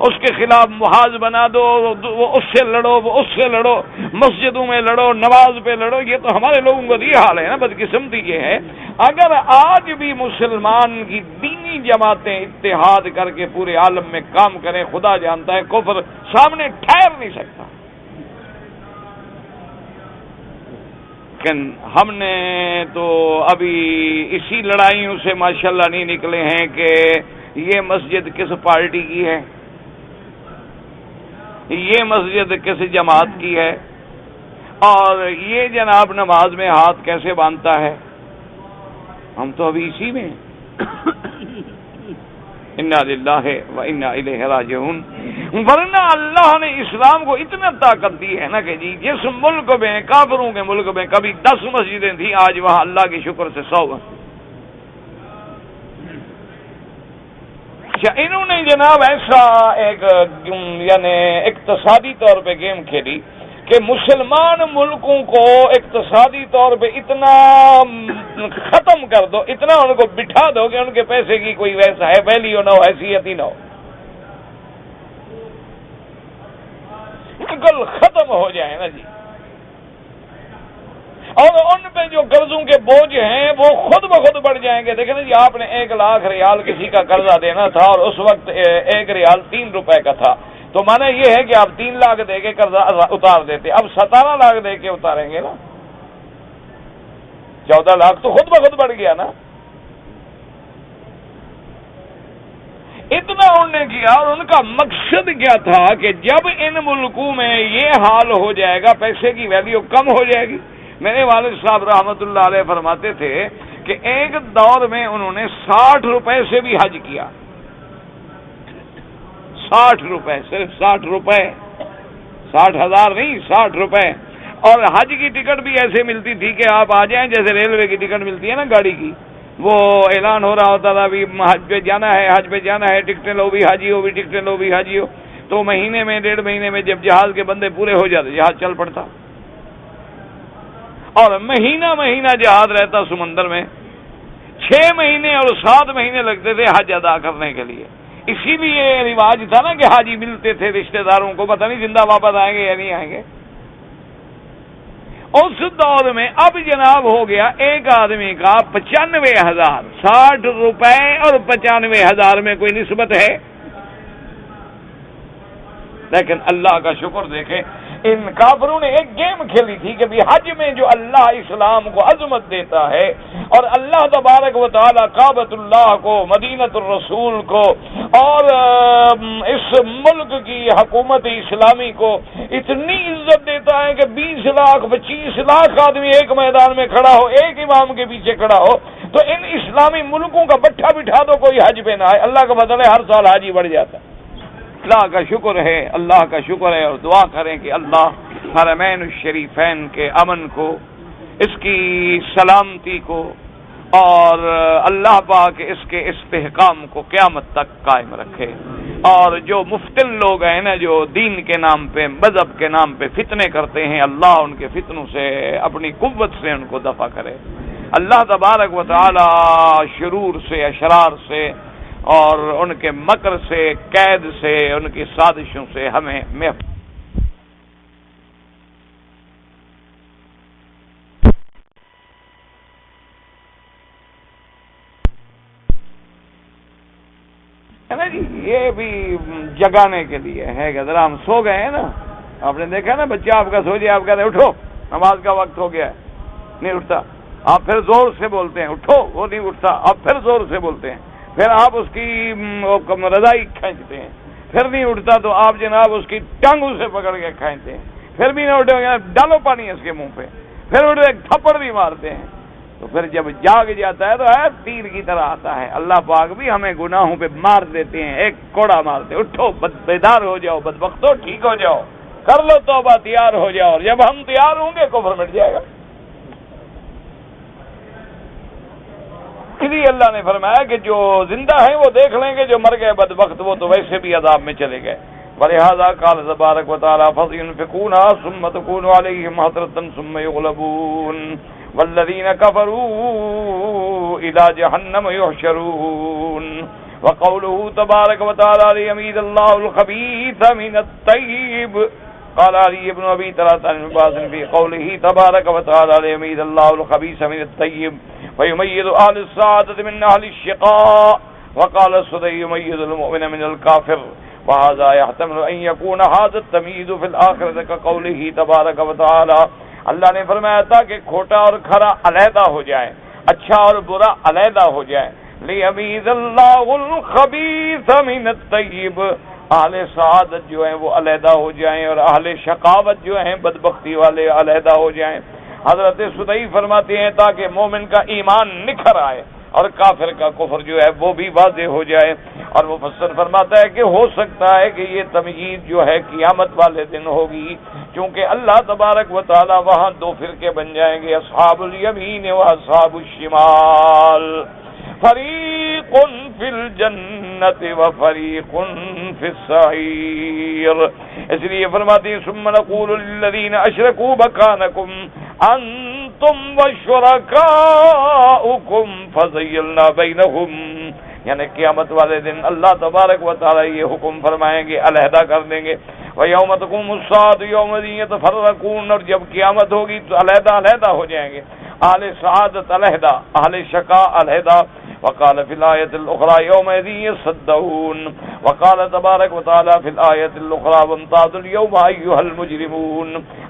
اس کے خلاف محاذ بنا دو، وہ اس سے لڑو، وہ اس سے لڑو، مسجدوں میں لڑو، نماز پہ لڑو۔ یہ تو ہمارے لوگوں کا یہ حال ہے نا، بدقسمتی یہ ہے۔ اگر آج بھی مسلمان کی دینی جماعتیں اتحاد کر کے پورے عالم میں کام کریں، خدا جانتا ہے کفر سامنے ٹھہر نہیں سکتا۔ لیکن ہم نے تو ابھی اسی لڑائیوں سے ماشاءاللہ نہیں نکلے ہیں کہ یہ مسجد کس پارٹی کی ہے، یہ مسجد کس جماعت کی ہے، اور یہ جناب نماز میں ہاتھ کیسے باندھتا ہے۔ ہم تو ابھی اسی میں انا للہ و انا الیہ راجعون۔ ورنہ اللہ نے اسلام کو اتنا طاقت دی ہے نا کہ جی جس ملک میں کافروں کے ملک میں کبھی 10 مسجدیں تھیں، آج وہاں اللہ کے شکر سے 100 مسجد۔ انہوں نے جناب ایسا ایک یعنی اقتصادی طور پہ گیم کھیلی کہ مسلمان ملکوں کو اقتصادی طور پہ اتنا ختم کر دو، اتنا ان کو بٹھا دو کہ ان کے پیسے کی کوئی ویسا ہے ویلیو نہ ہو، حیثیت ہی نہ ہو، بالکل ختم ہو جائے نا جی۔ اور ان پہ جو قرضوں کے بوجھ ہیں وہ خود بخود بڑھ جائیں گے۔ دیکھیں نا جی، آپ نے 1 لاکھ ریال کسی کا قرضہ دینا تھا اور اس وقت 1 ریال 3 روپے کا تھا، تو مانا یہ ہے کہ آپ 3 لاکھ دے کے قرضہ اتار دیتے، اب 17 لاکھ دے کے اتاریں گے نا، 14 لاکھ تو خود بخود بڑھ گیا نا۔ اتنا انہوں نے کیا، اور ان کا مقصد کیا تھا کہ جب ان ملکوں میں یہ حال ہو جائے گا پیسے کی ویلیو کم ہو جائے گی۔ میرے والد صاحب رحمۃ اللہ علیہ فرماتے تھے کہ ایک دور میں انہوں نے 60 روپے سے بھی حج کیا، 60 روپے، صرف 60 روپے، 60,000 نہیں، 60 روپے۔ اور حج کی ٹکٹ بھی ایسے ملتی تھی کہ آپ آ جائیں جیسے ریلوے کی ٹکٹ ملتی ہے نا گاڑی کی، وہ اعلان ہو رہا ہوتا تھا بھی حج پہ جانا ہے، حج پہ جانا ہے، ٹکٹیں لو بھی حاجی ہو، بھی ٹکٹیں لو بھی حاجی ہو۔ تو مہینے میں 1.5 مہینے میں جب جہاز کے بندے پورے ہو جاتے جہاز چل پڑتا، اور مہینہ مہینہ جہاز رہتا سمندر میں، 6 مہینے اور 7 مہینے لگتے تھے حج ادا کرنے کے لیے۔ اسی لیے رواج تھا نا کہ حاجی ملتے تھے رشتہ داروں کو، پتہ نہیں زندہ واپس آئیں گے یا نہیں آئیں گے۔ اس دور میں اب جناب ہو گیا ایک آدمی کا 95,000، 60 روپے اور 95,000 میں کوئی نسبت ہے؟ لیکن اللہ کا شکر دیکھیں، ان کافروں نے ایک گیم کھیلی تھی کہ حج میں جو اللہ اسلام کو عظمت دیتا ہے اور اللہ تبارک و تعالی کعبۃ اللہ کو، مدینۃ الرسول کو اور اس ملک کی حکومت اسلامی کو اتنی عزت دیتا ہے کہ 20 لاکھ 25 لاکھ آدمی ایک میدان میں کھڑا ہو، ایک امام کے پیچھے کھڑا ہو، تو ان اسلامی ملکوں کا بٹھا بٹھا دو کوئی حج پہ نہ آئے، اللہ کا بدلے ہر سال حاجی بڑھ جاتا ہے۔ اللہ کا شکر ہے، اللہ کا شکر ہے، اور دعا کریں کہ اللہ حرمین الشریفین کے امن کو، اس کی سلامتی کو، اور اللہ پاک اس کے استحکام کو قیامت تک قائم رکھے، اور جو مفتن لوگ ہیں نا، جو دین کے نام پہ، مذہب کے نام پہ فتنے کرتے ہیں، اللہ ان کے فتنوں سے اپنی قوت سے ان کو دفع کرے۔ اللہ تبارک و تعالی شرور سے، اشرار سے اور ان کے مکر سے، قید سے، ان کی سازشوں سے ہمیں محفوظ۔ ہے نا جی، یہ بھی جگانے کے لیے ہے کہ ذرا ہم سو گئے ہیں نا، آپ نے دیکھا نا بچہ آپ کا سو جائے، آپ کہتے ہیں اٹھو نماز کا وقت ہو گیا ہے، نہیں اٹھتا، آپ پھر زور سے بولتے ہیں اٹھو، وہ نہیں اٹھتا، آپ پھر زور سے بولتے ہیں، پھر آپ اس کی رضائی کھینچتے ہیں، پھر نہیں اٹھتا تو آپ جناب اس کی ٹانگوں سے پکڑ کے کھینچتے ہیں، پھر بھی نہ اٹھے ڈالو پانی اس کے منہ پہ، پھر اٹھے ایک تھپڑ بھی مارتے ہیں، تو پھر جب جاگ جاتا ہے تو ہے تیر کی طرح آتا ہے۔ اللہ پاک بھی ہمیں گناہوں پہ مار دیتے ہیں، ایک کوڑا مارتے، اٹھو بیدار ہو جاؤ، بدبختو ٹھیک ہو جاؤ، کر لو توبہ، تیار ہو جاؤ، اور جب ہم تیار ہوں گے کفر مٹ جائے گا۔ اس لیے اللہ نے فرمایا کہ جو زندہ ہیں وہ دیکھ لیں گے، جو مر گئے بدبخت وہ تو ویسے بھی عذاب میں چلے گئے۔ وَلِهَذَا قَالَ تَبَارَكَ وَتَعَالَىٰ فَسَيُنْفِقُونَهَا ثُمَّ تَكُونُ عَلَيْهِمْ حَسْرَةً ثُمَّ يُغْلَبُونَ وَالَّذِينَ كَفَرُوا إِلَىٰ جَهَنَّمَ يُحْشَرُونَ وَقَوْلُهُ تَبَارَكَ وَتَعَالَىٰ لِيَمِيزَ اللَّهُ الْخَبِيثَ مِنَ الطَّيِّبِ قال علي بن ابي طلحه عن عباس في قوله تبارك وتعالى ليميز الله الخبيث من الطيب ويميز اهل السعاده من اهل الشقاء وقال السدي يميز المؤمن من الكافر وهذا يحتمل ان يكون هذا التمييز في الاخره كقوله تبارك وتعالى اللہ نے فرمایا تھا کہ کھوٹا اور کھرا علیحدہ ہو جائے، اچھا اور برا علیحدہ ہو جائے۔ لیمیز اللہ الخبیث من الطیب، اہل سعادت جو ہیں وہ علیحدہ ہو جائیں اور اہل شقاوت جو ہیں بدبختی والے علیحدہ ہو جائیں۔ حضرت سدی فرماتے ہیں تاکہ مومن کا ایمان نکھر آئے اور کافر کا کفر جو ہے وہ بھی واضح ہو جائے۔ اور مفسر فرماتا ہے کہ ہو سکتا ہے کہ یہ تمییز جو ہے قیامت والے دن ہوگی، چونکہ اللہ تبارک و تعالی وہاں دو فرقے بن جائیں گے، اصحاب الیمین و اصحاب الشمال، فریق فی الجنت و فریق فی السعیر۔ اس لیے فرماتے ہیں ثم نقول للذین اشرکوا مکانکم انتم وشرکاؤکم فزیلنا بینہم، یعنی قیامت والے دن اللہ تبارک و تعالی یہ حکم فرمائیں گے، علیحدہ کر دیں گے۔ وَيَوْمَ تَقُومُ السَّاعَةُ يَوْمَئِذٍ يَتَفَرَّقُونَ، اور جب قیامت ہوگی تو علیحدہ علیحدہ ہو جائیں گے، اہل سعادت علیحدہ، اہل شقاء علیحدہ۔ وقال في الآية الأخرى يومئذ يصدعون، وقال تبارک و تعالی في الآية الأخرى وامتازوا اليوم أيها المجرمون۔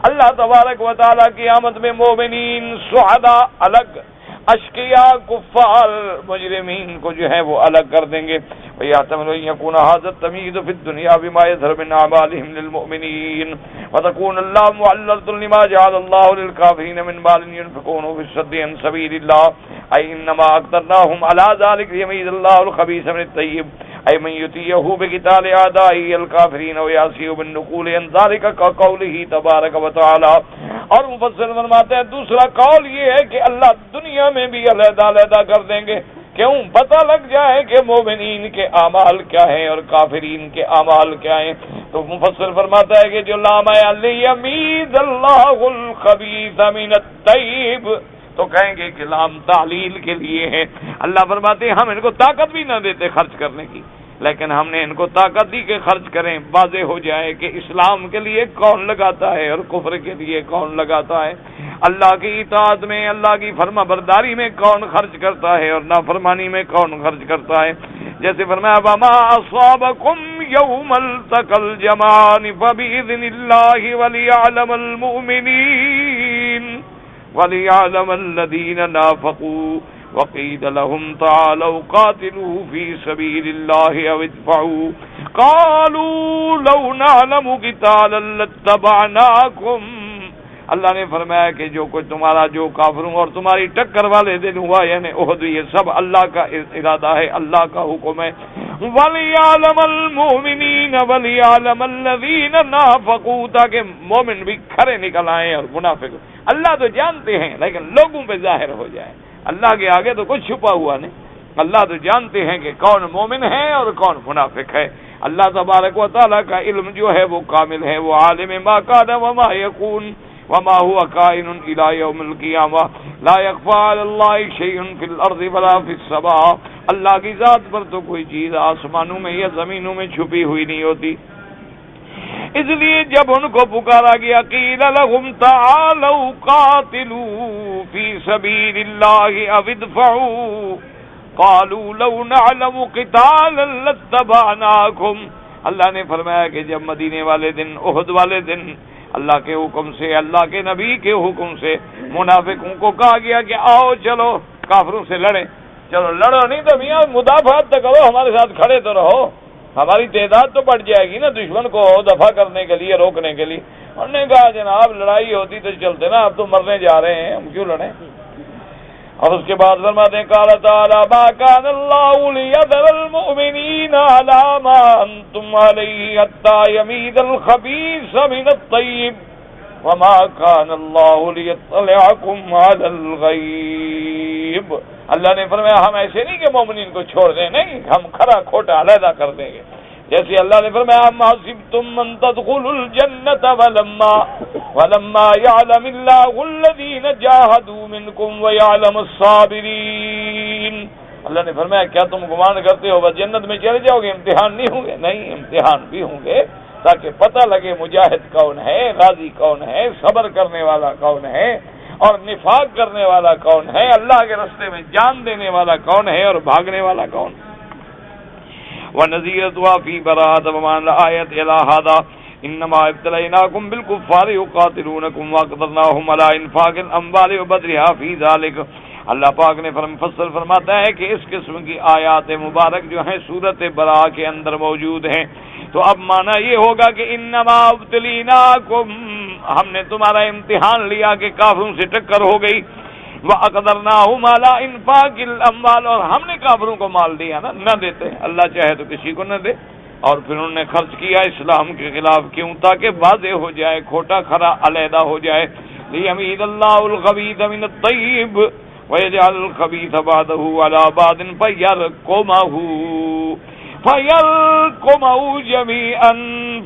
اللہ تبارک و تعالی قیامت میں مومنین سعداء الگ، اشقیاء کفار مجرمین کو جو ہے وہ الگ کر دیں گے۔ وَيَحْتَمِلُ أَن يَكُونَ هَذَا التَّمْيِيزُ فِي الدُّنْيَا بِمَا يَظْهَرُ مِنْ أَعْمَالِهِمْ لِلْمُؤْمِنِينَ وَتَكُونُ اللَّامُ مُعَلَّلَةٌ لِمَا جَعَلَ اللَّهُ لِلْكَافِرِينَ مِنْ مَالٍ يُنْفِقُونَهُ فِي الصَّدِّ عَنْ سَبِيلِ اللَّهِ أَيْ إِنَّمَا أَقْدَرْنَاهُمْ عَلَى ذَلِكَ لِيَمِيزَ اللَّهُ الْخَبِيثَ مِنَ الطَّيِّبِ أي من يطيعه بقتال أعدائه الكافرين ويعصيه بالنقول عن ذلك كقوله تبارك وتعالى۔ اور مفسر فرماتے ہیں دوسرا قول یہ ہے کہ اللہ دنیا میں بھی علیحدہ علیحدہ کر دیں گے، کیوں؟ پتہ لگ جائے کہ مومنین کے اعمال کیا ہیں اور کافرین کے اعمال کیا ہیں۔ تو مفسر فرماتا ہے کہ جو لام لیمیز اللہ الخبیث من الطیب، تو کہیں گے کہ لام تعلیل کے لیے ہے۔ اللہ فرماتے ہیں ہم ان کو طاقت بھی نہ دیتے خرچ کرنے کی، لیکن ہم نے ان کو طاقت دی کہ خرچ کریں، واضح ہو جائے کہ اسلام کے لیے کون لگاتا ہے اور کفر کے لیے کون لگاتا ہے، اللہ کی اطاعت میں، اللہ کی فرما برداری میں کون خرچ کرتا ہے اور نافرمانی میں کون خرچ کرتا ہے۔ جیسے فرمایا وَمَا أَصَابَكُمْ يوم التقى الجمعان فبإذن الله وليعلم المؤمنين وليعلم الذين نافقوا وقيل لهم تعالوا قاتلوا في سبيل الله أو ادفعوا قالوا لو نعلم قتالا لاتبعناكم. اللہ نے فرمایا کہ جو کچھ تمہارا جو کافروں اور تمہاری ٹکر والے دن ہوا یعنی احد، یہ سب اللہ کا ارادہ ہے، اللہ کا حکم ہے. وَلِيَعْلَمَ الْمُؤْمِنِينَ وَلِيَعْلَمَ الَّذِينَ نَافَقُوا، تاکہ مومن بھی کھڑے نکل آئیں اور منافق. اللہ تو جانتے ہیں لیکن لوگوں پہ ظاہر ہو جائے. اللہ کے آگے تو کچھ چھپا ہوا نہیں. اللہ تو جانتے ہیں کہ کون مومن ہے اور کون منافق ہے. اللہ تبارک و تعالیٰ کا علم جو ہے وہ کامل ہے. وہ عالم ما کان وما یکون وما هو کائن الى یوم القیامہ لا یخفی علی اللہ شیء فی الارض ولا فی السماء. اللہ کی ذات پر تو کوئی چیز آسمانوں میں یا زمینوں میں چھپی ہوئی نہیں ہوتی. اس لیے جب ان کو پکارا گیا قیل لهم تعالوا قاتلوا فی سبیل اللہ او ادفعوا قالوا لو نعلم قتالا لاتبعناکم. اللہ نے فرمایا کہ جب مدینے والے دن، احد والے دن، اللہ کے حکم سے، اللہ کے نبی کے حکم سے منافقوں کو کہا گیا کہ آؤ چلو کافروں سے لڑیں. چلو لڑو نہیں تو میاں مدافعت تو کرو، ہمارے ساتھ کھڑے تو رہو، ہماری تعداد تو بڑھ جائے گی نا دشمن کو دفع کرنے کے لیے، روکنے کے لیے. انہوں نے کہا جناب لڑائی ہوتی تو چلتے نا، اب تو مرنے جا رہے ہیں، ہم کیوں لڑیں. اور اس کے بعد فرماتے ہیں قال تعالی ما كان الله ليذر المؤمنين على ما انتم عليه حتى يميز الخبيث من الطيب وما كان الله ليطلعكم على الغيب. اللہ نے فرمایا ہم ایسے نہیں کہ مومنین کو چھوڑ دیں، نہیں، ہم کھرا کھوٹا علیحدہ کر دیں گے. جیسے اللہ نے فرمایا اما حسبتم ان تدخلوا الجنة ولما يعلم الله الذين جاهدوا منكم ويعلم الصابرين. اللہ نے فرمایا کیا تم گمان کرتے ہو بس جنت میں چلے جاؤ گے، امتحان نہیں ہوں گے؟ نہیں، امتحان بھی ہوں گے تاکہ پتہ لگے مجاہد کون ہے، غازی کون ہے، صبر کرنے والا کون ہے اور نفاق کرنے والا کون ہے، اللہ کے راستے میں جان دینے والا کون ہے اور بھاگنے والا کون. وَنَذِيرَتُهَا فِي بَرَاءَةٍ وَمَا الْآيَةُ إِلَى هَذَا إِنَّمَا ابْتَلَيْنَاكُمْ بِالْكُفَّارِ يُقَاتِلُونَكُمْ وَأَقْدَرْنَاهُمْ عَلَى إِنْفَاقِ الْأَمْوَالِ وَبَذْلِهَا فِي ذَلِكَ. اللہ پاک نے مفصل فرماتا ہے کہ اس قسم کی آیات مبارک جو ہیں سورت براء کے اندر موجود ہیں. تو اب معنی یہ ہوگا کہ انما ابتلیناکم، ہم نے تمہارا امتحان لیا کہ کافروں سے ٹکر ہو گئی. وَأَقْدَرْنَاهُمْ عَلَى إِنْفَاقِ الْأَمْوَالِ، اور ہم نے کافروں کو مال دیا نا، نہ دیتے، اللہ چاہے تو کسی کو نہ دے. اور پھر انہوں نے خرچ کیا اسلام کے خلاف. کیوں؟ تاکہ واضح ہو جائے، کھوٹا کھرا علیحدہ ہو جائے. لِيَمِيزَ اللَّهُ الْخَبِيثَ مِنَ الطَّيِّبِ وَيَجْعَلَ الْخَبِيثَ بَعْضَهُ عَلَى بَعْضٍ فَيَرْكُمَهُ جَمِيعًا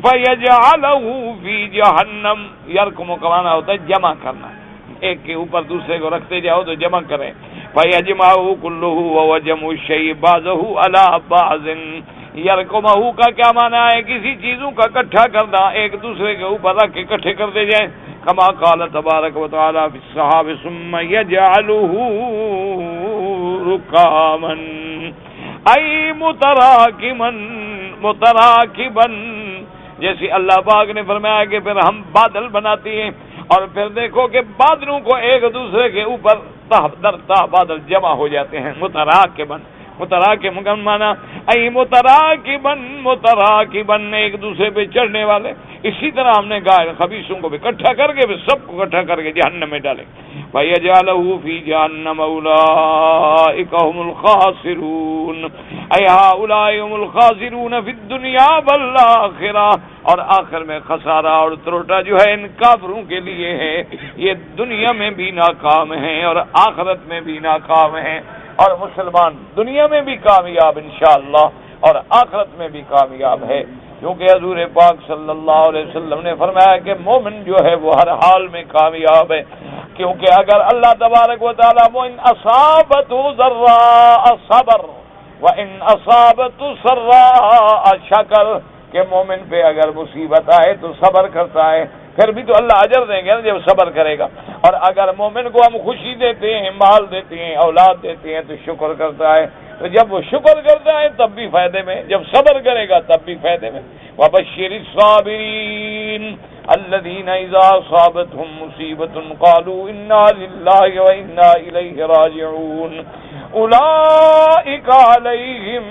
فَيَجْعَلَهُ فِي جَهَنَّمَ. یرکم کا معنی ہوتا ہے جمع کرنا، ایک کے اوپر دوسرے کو رکھتے جاؤ تو جمع کریں. فَيَجْمَعُهُ كُلُّهُ وَهُوَ جَمْعُ الشَّيْءِ بَعْضَهُ عَلَى بَعْضٍ. یرکمہ کا کیا معنی ہے؟ کسی چیزوں کا اکٹھا کرنا، ایک دوسرے کے اوپر رکھ کے اکٹھے کر دے جائیں. کما قال تبارک و تعالی فی الصحاب ثم یجعلہ رکاما ای متراکبا. جیسے اللہ پاک نے فرمایا کہ پھر ہم بادل بناتے ہیں اور پھر دیکھو کہ بادلوں کو ایک دوسرے کے اوپر تہ در تہ بادل جمع ہو جاتے ہیں. متراکبا، متراکب مانا ای متراکبن ایک دوسرے پہ چڑھنے والے. اسی طرح ہم نے کہا خبیثوں کو بھی اکٹھا کر کے پھر سب کو اکٹھا کر کے جہنم میں ڈالیں. فَيَجْعَلَهُ فِي جَهَنَّمَ أُولَٰئِكَ هُمُ الْخَاسِرُونَ أَيْ هَٰؤُلَاءِ هُمُ الْخَاسِرُونَ فِي الدُّنْيَا وَالْآخِرَةِ. اور آخر میں خسارہ اور تروٹا جو ہے ان کافروں کے لیے ہے. یہ دنیا میں بھی ناکام ہیں اور آخرت میں بھی ناکام ہیں. اور مسلمان دنیا میں بھی کامیاب انشاءاللہ اور آخرت میں بھی کامیاب ہے، کیونکہ حضور پاک صلی اللہ علیہ وسلم نے فرمایا کہ مومن جو ہے وہ ہر حال میں کامیاب ہے. کیونکہ اگر اللہ تبارک و تعالیٰ وَإِنْ أَصَابَتْهُ ضَرَّاءَ صَبَرَ وَإِنْ أَصَابَتْهُ سَرَّاءَ شَكَرَ، کہ مومن پہ اگر مصیبت آئے تو صبر کرتا ہے، پھر بھی تو اللہ اجر دیں گے نا جب صبر کرے گا. اور اگر مومن کو ہم خوشی دیتے ہیں، مال دیتے ہیں، اولاد دیتے ہیں تو شکر کرتا ہے، تو جب وہ شکر کرتا ہے تب بھی فائدے میں، جب صبر کرے گا تب بھی فائدے میں۔ وَبَشِّرِ الصَّابِرِينَ الَّذِينَ إِذَا أَصَابَتْهُم مُّصِيبَةٌ قَالُوا إِنَّا لِلَّهِ وَإِنَّا إِلَيْهِ رَاجِعُونَ أُولَٰئِكَ عَلَيْهِمْ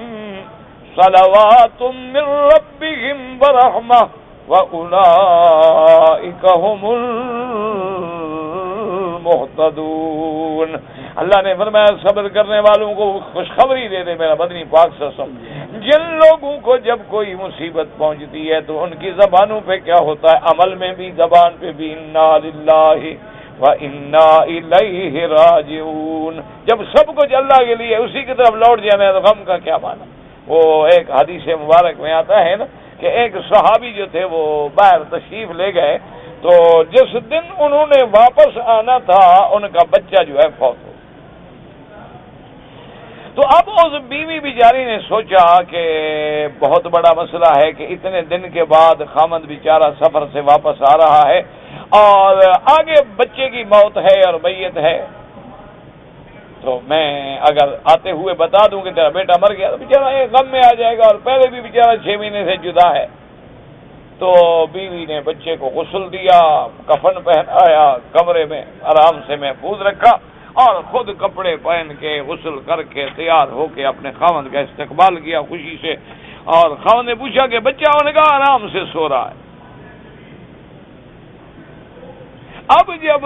صَلَوَاتٌ مِّن رَّبِّهِمْ وَرَحْمَةٌ وَأُولَٰئِكَ هُمُ المهتدون۔ اللہ نے فرمایا صبر کرنے والوں کو خوشخبری دے دے میرا مدنی پاک صلی اللہ علیہ وسلم، جن لوگوں کو جب کوئی مصیبت پہنچتی ہے تو ان کی زبانوں پہ کیا ہوتا ہے، عمل میں بھی، زبان پہ بھی، انا للہ وَإِنَّا إِلَيْهِ راجعون، جب سب کچھ اللہ کے لیے اسی کی طرف لوٹ جانا ہے تو غم کا کیا معنی۔ وہ ایک حدیث مبارک میں آتا ہے نا کہ ایک صحابی جو تھے وہ باہر تشریف لے گئے، تو جس دن انہوں نے واپس آنا تھا ان کا بچہ جو ہے فوت ہو۔ تو اب اس بیوی بیچاری نے سوچا کہ بہت بڑا مسئلہ ہے کہ اتنے دن کے بعد خامد بیچارہ سفر سے واپس آ رہا ہے اور آگے بچے کی موت ہے اور میت ہے، تو میں اگر آتے ہوئے بتا دوں کہ تیرا بیٹا مر گیا تو بیچارہ ایک غم میں آ جائے گا، اور پہلے بھی بیچارہ 6 مہینے سے جدا ہے۔ تو بیوی نے بچے کو غسل دیا، کفن پہنایا، کمرے میں آرام سے محفوظ رکھا اور خود کپڑے پہن کے غسل کر کے تیار ہو کے اپنے خاوند کا استقبال کیا خوشی سے، اور خاوند نے پوچھا کہ بچہ ہونے کا آرام سے سو رہا ہے۔ اب جب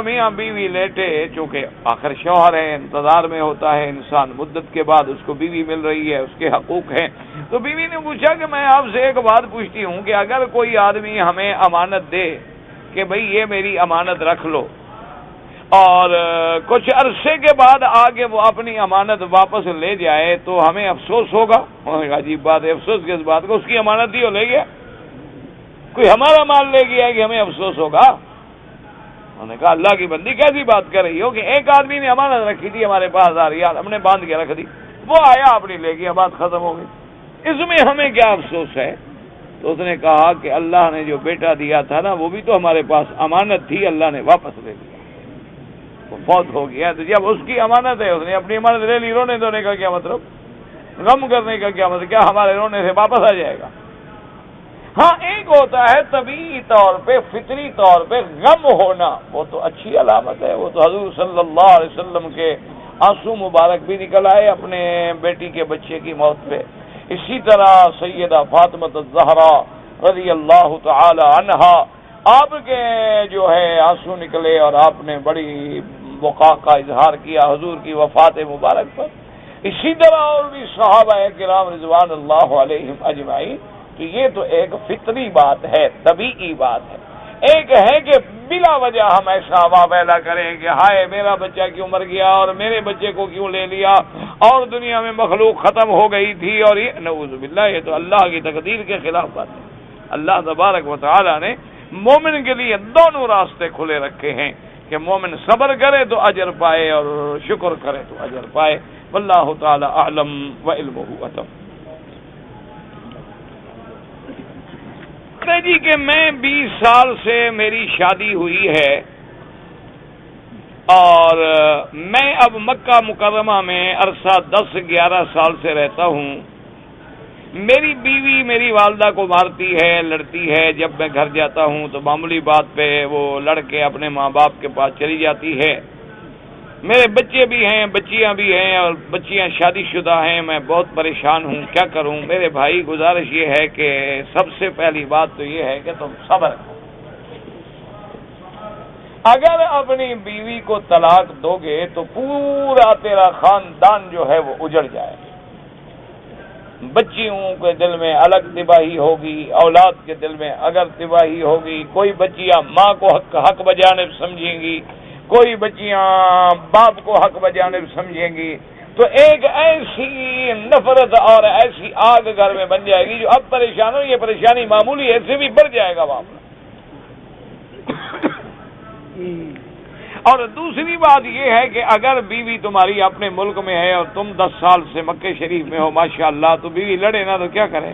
میاں بیوی لیٹے، چونکہ آخر شوہر ہے، انتظار میں ہوتا ہے انسان، مدت کے بعد اس کو بیوی مل رہی ہے، اس کے حقوق ہیں، تو بیوی نے پوچھا کہ میں آپ سے ایک بات پوچھتی ہوں کہ اگر کوئی آدمی ہمیں امانت دے کہ بھئی یہ میری امانت رکھ لو، اور کچھ عرصے کے بعد آگے وہ اپنی امانت واپس لے جائے تو ہمیں افسوس ہوگا؟ عجیب بات ہے، افسوس کس بات کو؟ اس کی امانت ہی وہ لے گیا، کوئی ہمارا مال لے گیا کہ ہمیں افسوس ہوگا؟ انہوں نے کہا اللہ کی بندی کیسی بات کر رہی ہو کہ ایک آدمی نے امانت رکھی تھی ہمارے پاس 1000 ریال، ہم نے باندھ کے رکھ دی، وہ آیا اپنی لے گیا، بات ختم ہو گئی، اس میں ہمیں کیا افسوس ہے؟ تو اس نے کہا کہ اللہ نے جو بیٹا دیا تھا نا وہ بھی تو ہمارے پاس امانت تھی، اللہ نے واپس لے لیا، وہ فوت ہو گیا، تو جب اس کی امانت ہے اس نے اپنی امانت لے لی، رونے دھونے کا کیا مطلب، غم کرنے کا کیا مطلب، کیا ہمارے رونے سے واپس آ جائے گا؟ ہاں ایک ہوتا ہے طبیعی طور پہ، فطری طور پہ غم ہونا، وہ تو اچھی علامت ہے، وہ تو حضور صلی اللہ علیہ وسلم کے آنسو مبارک بھی نکل آئے اپنے بیٹی کے بچے کی موت پہ۔ اسی طرح سیدہ فاطمہ الزہرا رضی اللہ تعالی عنہا، آپ کے جو ہے آنسو نکلے اور آپ نے بڑی وقار کا اظہار کیا حضور کی وفات مبارک پر۔ اسی طرح اور بھی صحابہ کرام رضوان اللہ علیہم اجمعین۔ تو یہ تو ایک فطری بات ہے، طبیعی بات ہے۔ ایک ہے کہ بلا وجہ ہم ایسا واویلا کریں کہ ہائے میرا بچہ کیوں مر گیا اور میرے بچے کو کیوں لے لیا اور دنیا میں مخلوق ختم ہو گئی تھی، اور یہ نعوذ باللہ یہ تو اللہ کی تقدیر کے خلاف بات ہے۔ اللہ تبارک و تعالی نے مومن کے لیے دونوں راستے کھلے رکھے ہیں کہ مومن صبر کرے تو اجر پائے اور شکر کرے تو اجر پائے۔ واللہ تعالی اعلم وعلمہ اتم۔ جی کہ میں 20 سال سے میری شادی ہوئی ہے اور میں اب مکہ مکرمہ میں عرصہ 10-11 سال سے رہتا ہوں۔ میری بیوی میری والدہ کو مارتی ہے، لڑتی ہے، جب میں گھر جاتا ہوں تو معمولی بات پہ وہ لڑ کے اپنے ماں باپ کے پاس چلی جاتی ہے۔ میرے بچے بھی ہیں، بچیاں بھی ہیں، اور بچیاں شادی شدہ ہیں، میں بہت پریشان ہوں، کیا کروں؟ میرے بھائی گزارش یہ ہے کہ سب سے پہلی بات تو یہ ہے کہ تم صبر کرو۔ اگر اپنی بیوی کو طلاق دو گے تو پورا تیرا خاندان جو ہے وہ اجڑ جائے گا، بچیوں کے دل میں الگ تباہی ہوگی، اولاد کے دل میں اگر تباہی ہوگی، کوئی بچیاں ماں کو حق بجانب سمجھیں گی، کوئی بچیاں باپ کو حق بجانب سمجھیں گی، تو ایک ایسی نفرت اور ایسی آگ گھر میں بن جائے گی جو اب پریشان ہو، یہ پریشانی معمولی ایسے بھی بڑھ جائے گا معاملہ۔ اور دوسری بات یہ ہے کہ اگر بیوی تمہاری اپنے ملک میں ہے اور تم 10 سال سے مکہ شریف میں ہو ماشاءاللہ، تو بیوی لڑے نا تو کیا کرے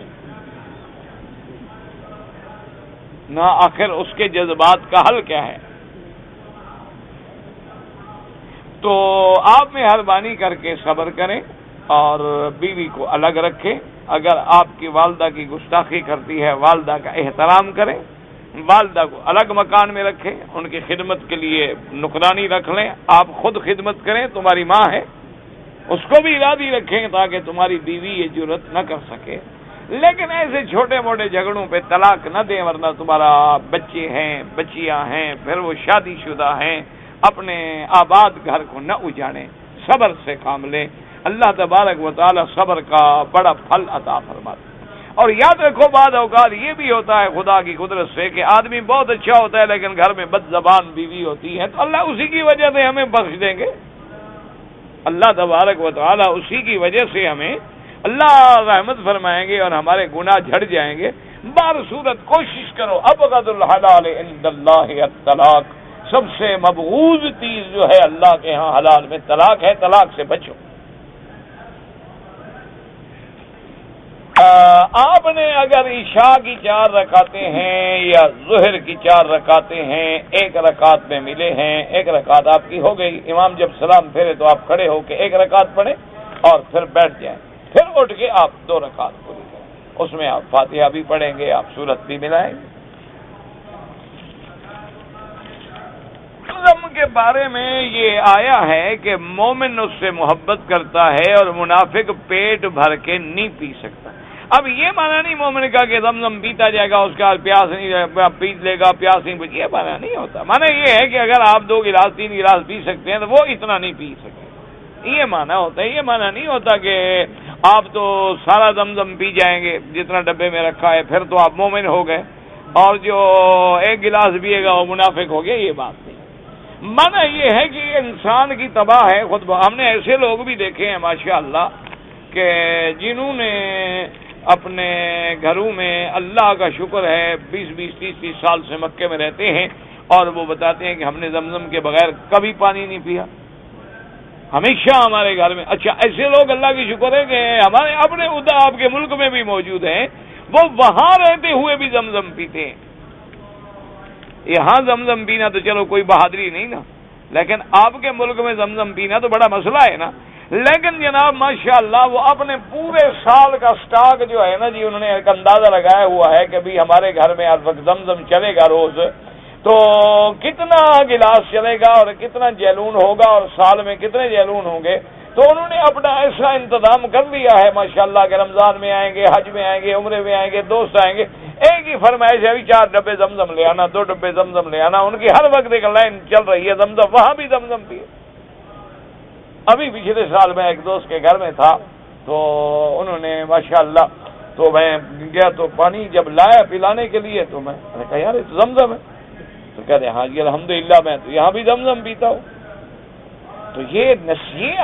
نا، آخر اس کے جذبات کا حل کیا ہے؟ تو آپ مہربانی کر کے صبر کریں اور بیوی کو الگ رکھیں. اگر آپ کی والدہ کی گستاخی کرتی ہے والدہ کا احترام کریں، والدہ کو الگ مکان میں رکھیں، ان کی خدمت کے لیے نکرانی رکھ لیں. آپ خود خدمت کریں، تمہاری ماں ہے، اس کو بھی راضی رکھیں تاکہ تمہاری بیوی یہ جرت نہ کر سکے. لیکن ایسے چھوٹے موٹے جھگڑوں پہ طلاق نہ دیں، ورنہ تمہارا بچے ہیں، بچیاں ہیں، پھر وہ شادی شدہ ہیں. اپنے آباد گھر کو نہ اجاڑیں، صبر سے کام لیں. اللہ تبارک و تعالی صبر کا بڑا پھل عطا فرماتا. اور یاد رکھو بعض اوقات یہ بھی ہوتا ہے خدا کی قدرت سے کہ آدمی بہت اچھا ہوتا ہے لیکن گھر میں بد زبان بیوی ہوتی ہے، تو اللہ اسی کی وجہ سے ہمیں بخش دیں گے. اللہ تبارک و تعالی اسی کی وجہ سے ہمیں اللہ رحمت فرمائیں گے اور ہمارے گناہ جھڑ جائیں گے. بہر صورت کوشش کرو. ابغض الحلال عند اللہ الطلاق، سب سے مبغوض چیز جو ہے اللہ کے ہاں حلال میں طلاق ہے. طلاق سے بچو. آپ نے اگر عشاء کی 4 رکعتیں ہیں یا ظہر کی 4 رکعتیں ہیں، 1 رکعت میں ملے ہیں، 1 رکعت آپ کی ہو گئی. امام جب سلام پھیرے تو آپ کھڑے ہو کے 1 رکعت پڑھیں اور پھر بیٹھ جائیں. پھر اٹھ کے آپ 2 رکعت پوری کریں. اس میں آپ فاتحہ بھی پڑھیں گے، آپ سورت بھی ملائیں گے. زمزم کے بارے میں یہ آیا ہے کہ مومن اس سے محبت کرتا ہے اور منافق پیٹ بھر کے نہیں پی سکتا. اب یہ مانا نہیں مومن کا کہ زمزم پیتا جائے گا، اس کا پیاس نہیں پی لے گا، پیاس نہیں بچے. یہ مانا نہیں ہوتا. مانا یہ ہے کہ اگر آپ 2 گلاس 3 گلاس پی سکتے ہیں تو وہ اتنا نہیں پی سکتے. یہ مانا ہوتا ہے. یہ مانا نہیں ہوتا کہ آپ تو سارا زمزم پی جائیں گے جتنا ڈبے میں رکھا ہے، پھر تو آپ مومن ہو گئے، اور جو 1 گلاس پیے گا وہ منافق ہو گیا. یہ بات نہیں. مانا یہ ہے کہ انسان کی تباہ ہے خود. ہم نے ایسے لوگ بھی دیکھے ہیں ماشاءاللہ کہ جنہوں نے اپنے گھروں میں اللہ کا شکر ہے 20-20 30-30 سال سے مکے میں رہتے ہیں، اور وہ بتاتے ہیں کہ ہم نے زمزم کے بغیر کبھی پانی نہیں پیا، ہمیشہ ہمارے گھر میں. اچھا، ایسے لوگ اللہ کی شکر ہے کہ ہمارے اپنے خدا آپ کے ملک میں بھی موجود ہیں، وہ وہاں رہتے ہوئے بھی زمزم پیتے ہیں. یہاں زمزم پینا تو چلو کوئی بہادری نہیں نا، لیکن آپ کے ملک میں زمزم پینا تو بڑا مسئلہ ہے نا. لیکن جناب ماشاءاللہ وہ اپنے پورے سال کا سٹاک جو ہے نا جی، انہوں نے ایک اندازہ لگایا ہوا ہے کہ بھی ہمارے گھر میں ہر وقت زمزم چلے گا روز، تو کتنا گلاس چلے گا اور کتنا جیلون ہوگا اور سال میں کتنے جیلون ہوں گے. تو انہوں نے اپنا ایسا انتظام کر لیا ہے ماشاءاللہ کہ رمضان میں آئیں گے، حج میں آئیں گے، عمرے میں آئیں گے، دوست آئیں گے، ایک ہی فرمائش ہے 4 ڈبے زمزم لے آنا، 2 ڈبے زمزم لے آنا. ان کی ہر وقت ایک لائن چل رہی ہے زمزم، وہاں بھی زمزم پیے. ابھی پچھلے سال میں ایک دوست کے گھر میں تھا تو انہوں نے ماشاءاللہ، تو میں گیا تو پانی جب لایا پلانے کے لیے تو میں نے کہا یار یہ تو زمزم ہے. تو کہتے ہیں ہاں جی الحمدللہ میں تو یہاں بھی زمزم پیتا ہوں. تو یہ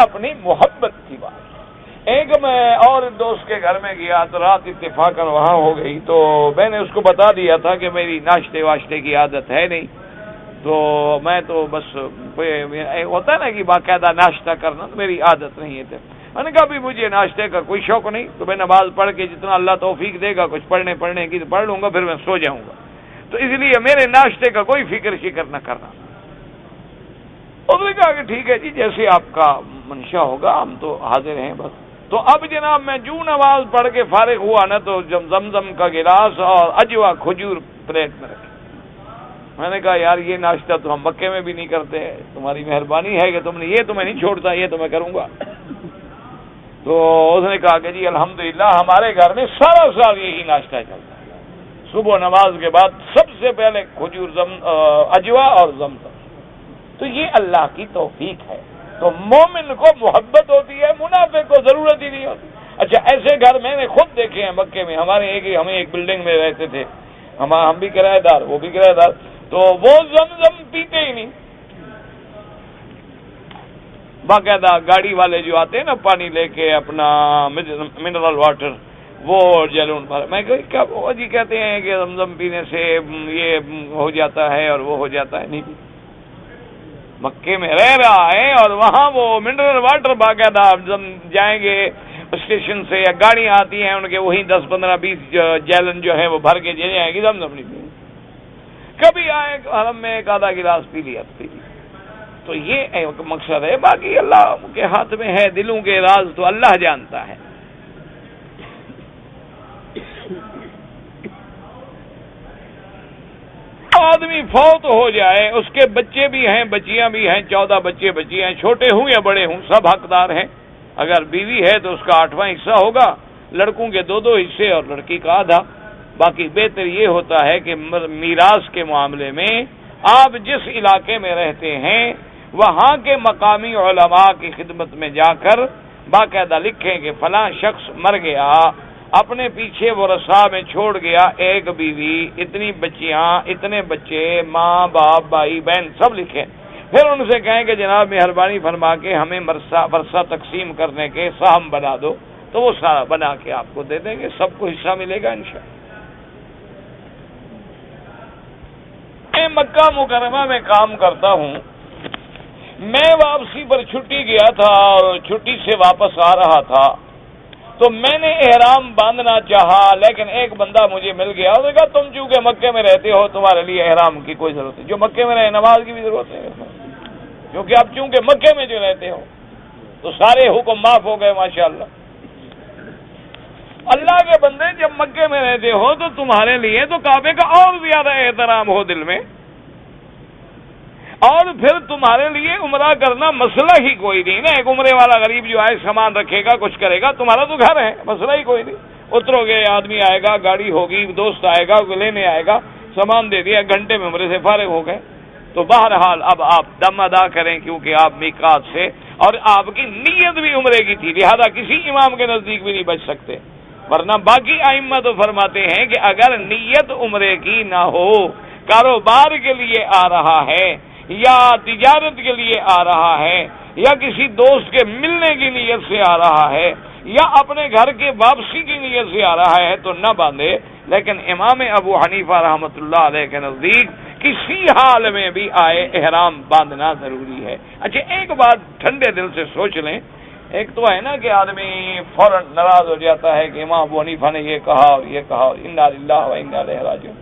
اپنی محبت کی بات. ایک میں اور دوست کے گھر میں گیا تو رات اتفاقاً وہاں ہو گئی، تو میں نے اس کو بتا دیا تھا کہ میری ناشتے واشتے کی عادت ہے نہیں، تو میں تو بس ہوتا ہے نا کہ باقاعدہ ناشتہ کرنا، تو میری عادت نہیں ہے. میں نے کہا بھی مجھے ناشتے کا کوئی شوق نہیں، تو میں نماز پڑھ کے جتنا اللہ توفیق دے گا کچھ پڑھنے کی تو پڑھ لوں گا، پھر میں سو جاؤں گا، تو اس لیے میرے ناشتے کا کوئی فکر نہ کرنا. اس نے کہا کہ ٹھیک ہے جی جیسے آپ کا منشا ہوگا، ہم تو حاضر ہیں بس. تو اب جناب میں جو نماز پڑھ کے فارغ ہوا نا تو زمزم کا گلاس اور اجوا کھجور پلیٹ میں رکھے. میں نے کہا یار یہ ناشتہ تو ہم مکے میں بھی نہیں کرتے، تمہاری مہربانی ہے کہ تم نے یہ تو میں نہیں چھوڑتا، یہ تو میں کروں گا. تو اس نے کہا کہ جی الحمدللہ ہمارے گھر میں سارا سال یہی ناشتہ چلتا ہے، صبح نماز کے بعد سب سے پہلے کھجور اجوا اور زمزم. تو یہ اللہ کی توفیق ہے. تو مومن کو محبت ہوتی ہے، منافق کو ضرورت ہی نہیں ہوتی. اچھا ایسے گھر میں نے خود دیکھے ہیں مکے میں، ہمیں ایک بلڈنگ میں رہتے تھے، ہم بھی کرایہ دار وہ بھی کرایہ دار، تو وہ زمزم پیتے ہی نہیں. باقاعدہ گاڑی والے جو آتے ہیں نا پانی لے کے اپنا منرل واٹر، وہ جیلون بھر. میں کیا وہ جی کہتے ہیں کہ زمزم پینے سے یہ ہو جاتا ہے اور وہ ہو جاتا ہے. نہیں، مکے میں رہ رہا ہے اور وہاں وہ منرل واٹر باقاعدہ جائیں گے اسٹیشن سے یا گاڑیاں آتی ہیں ان کے وہیں 10-15-20 جیلن جو ہے وہ بھر کے لے جائیں گی، زمزم نہیں پی. کبھی آئے حرم میں 1 آدھا گلاس پی لیا. تو یہ ایک مقصد ہے، باقی اللہ کے ہاتھ میں ہے، دلوں کے راز تو اللہ جانتا ہے۔ آدمی فوت ہو جائے، اس کے بچے بھی ہیں، بچیاں بھی ہیں، 14 بچے بچیاں ہیں، چھوٹے ہوں یا بڑے ہوں، سب حقدار ہیں۔ اگر بیوی ہے تو اس کا 8واں حصہ ہوگا، لڑکوں کے 2 حصے اور لڑکی کا آدھا۔ باقی بہتر یہ ہوتا ہے کہ میراث کے معاملے میں آپ جس علاقے میں رہتے ہیں وہاں کے مقامی علماء کی خدمت میں جا کر باقاعدہ لکھیں کہ فلاں شخص مر گیا، اپنے پیچھے ورثاء میں چھوڑ گیا 1 بیوی، اتنی بچیاں، اتنے بچے، ماں باپ بھائی بہن سب لکھیں۔ پھر ان سے کہیں کہ جناب مہربانی فرما کے ہمیں ورثہ تقسیم کرنے کے سہم بنا دو، تو وہ سارا بنا کے آپ کو دے دیں گے، سب کو حصہ ملے گا انشاءاللہ۔ میں مکہ مکرمہ میں کام کرتا ہوں، میں واپسی پر چھٹی گیا تھا اور چھٹی سے واپس آ رہا تھا تو میں نے احرام باندھنا چاہا، لیکن ایک بندہ مجھے مل گیا، اس نے کہا تم چونکہ مکے میں رہتے ہو تمہارے لیے احرام کی کوئی ضرورت نہیں، جو مکے میں رہے نماز کی بھی ضرورت ہے، کیونکہ اب چونکہ مکے میں جو رہتے ہو تو سارے حکم معاف ہو گئے ماشاءاللہ۔ اللہ کے بندے جب مکے میں رہتے ہو تو تمہارے لیے تو کعبے کا اور زیادہ احترام ہو دل میں، اور پھر تمہارے لیے عمرہ کرنا مسئلہ ہی کوئی نہیں نا۔ ایک عمرے والا غریب جو آئے سامان رکھے گا کچھ کرے گا، تمہارا تو گھر ہے، مسئلہ ہی کوئی نہیں۔ اترو گے، آدمی آئے گا، گاڑی ہوگی، دوست آئے گا، لینے آئے گا، سامان دے دیا، گھنٹے میں عمرے سے فارغ ہو گئے۔ تو بہرحال اب آپ دم ادا کریں کیونکہ آپ میقات سے، اور آپ کی نیت بھی عمرے کی تھی، لہذا کسی امام کے نزدیک بھی نہیں بچ سکتے، ورنہ باقی ائمہ تو فرماتے ہیں کہ اگر نیت عمرے کی نہ ہو، کاروبار کے لیے آ رہا ہے یا تجارت کے لیے آ رہا ہے یا کسی دوست کے ملنے کی نیت سے آ رہا ہے یا اپنے گھر کے واپسی کی نیت سے آ رہا ہے تو نہ باندھے۔ لیکن امام ابو حنیفہ رحمۃ اللہ علیہ کے نزدیک کسی حال میں بھی آئے احرام باندھنا ضروری ہے۔ اچھا ایک بات ٹھنڈے دل سے سوچ لیں، ایک تو ہے نا کہ آدمی فوراً ناراض ہو جاتا ہے کہ امام ابو حنیفہ نے یہ کہا اور یہ کہا اور انا للہ و انا الیہ راجعون۔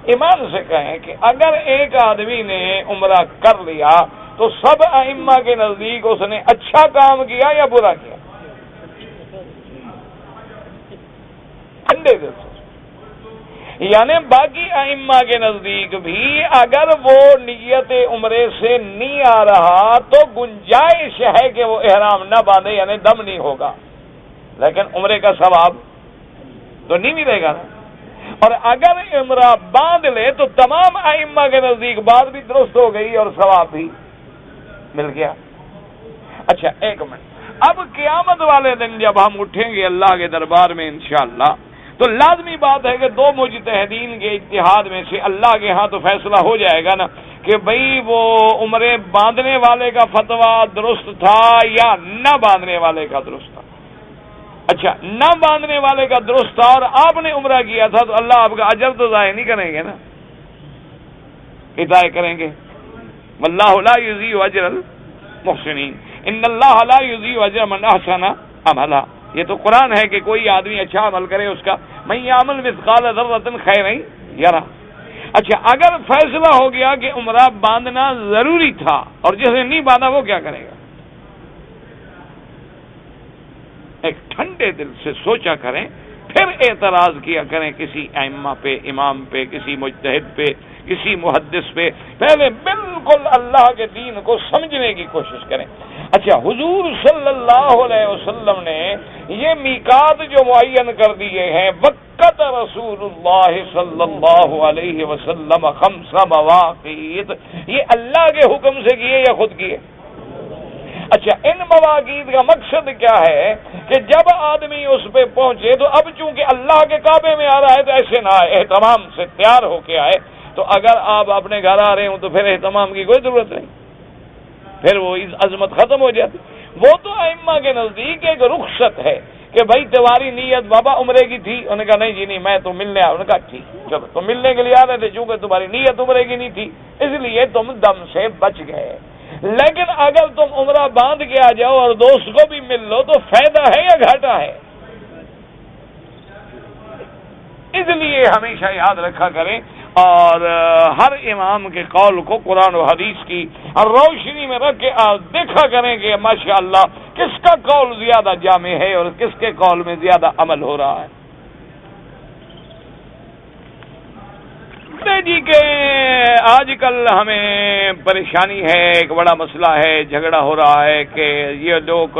ایمان سے کہیں کہ اگر ایک آدمی نے عمرہ کر لیا تو سب ائمہ کے نزدیک اس نے اچھا کام کیا یا برا کیا؟ ٹھنڈے دل سے، یعنی باقی ائمہ کے نزدیک بھی اگر وہ نیت عمرے سے نہیں آ رہا تو گنجائش ہے کہ وہ احرام نہ باندھے، یعنی دم نہیں ہوگا، لیکن عمرے کا ثواب تو نہیں ملے گا نا۔ اور اگر عمرہ باندھ لے تو تمام ائمہ کے نزدیک بات بھی درست ہو گئی اور ثواب بھی مل گیا۔ اچھا ایک منٹ، اب قیامت والے دن جب ہم اٹھیں گے اللہ کے دربار میں انشاءاللہ تو لازمی بات ہے کہ 2 مجتہدین کے اجتہاد میں سے اللہ کے ہاں تو فیصلہ ہو جائے گا نا کہ بھئی وہ عمرے باندھنے والے کا فتویٰ درست تھا یا نہ باندھنے والے کا درست تھا۔ اچھا نہ باندھنے والے کا درست تھا اور آپ نے عمرہ کیا تھا تو اللہ آپ کا اجر تو ضائع نہیں کریں گے نا، عطا کریں گے۔ واللہ لا یضیع اجر المحسنین، ان اللہ لا یضیع اجر من احسن عملا۔ یہ تو قرآن ہے کہ کوئی آدمی اچھا عمل کرے اس کا من یعمل مثقال ذرۃ خیرا یرہ۔ اچھا اگر فیصلہ ہو گیا کہ عمرہ باندھنا ضروری تھا اور جس نے نہیں باندھا وہ کیا کرے گا؟ ایک ٹھنڈے دل سے سوچا کریں، پھر اعتراض کیا کریں کسی ائمہ پہ، امام پہ، کسی مجتہد پہ، کسی محدث پہ۔ پہلے بالکل اللہ کے دین کو سمجھنے کی کوشش کریں۔ اچھا حضور صلی اللہ علیہ وسلم نے یہ میقات جو معین کر دیے ہیں، وقت رسول اللہ صلی اللہ علیہ وسلم 5 مواقیت، یہ اللہ کے حکم سے کیے یا خود کیے؟ اچھا ان مواقیت کا مقصد کیا ہے کہ جب آدمی اس پہ پہنچے تو اب چونکہ اللہ کے کعبے میں آ رہا ہے تو ایسے نہ آئے، اہتمام سے تیار ہو کے آئے۔ تو اگر آپ اپنے گھر آ رہے ہوں تو پھر اہتمام کی کوئی ضرورت نہیں، پھر وہ عظمت ختم ہو جاتی۔ وہ تو ائمہ کے نزدیک ایک رخصت ہے کہ بھائی تمہاری نیت بابا عمرے کی تھی، انہوں نے کہا نہیں جی نہیں میں تو ملنے آیا، انہوں نے کہا ٹھیک چلو تو ملنے کے لیے آ رہے تھے، چونکہ تمہاری نیت عمرے کی نہیں تھی اس لیے تم دم سے بچ گئے۔ لیکن اگر تم عمرہ باندھ کے آ جاؤ اور دوست کو بھی مل لو تو فائدہ ہے یا گھاٹا ہے؟ اس لیے ہمیشہ یاد رکھا کریں اور ہر امام کے قول کو قرآن و حدیث کی روشنی میں رکھ کے دیکھا کریں کہ ماشاءاللہ کس کا قول زیادہ جامع ہے اور کس کے قول میں زیادہ عمل ہو رہا ہے۔ جی کہ آج کل ہمیں پریشانی ہے، ایک بڑا مسئلہ ہے، جھگڑا ہو رہا ہے کہ یہ لوگ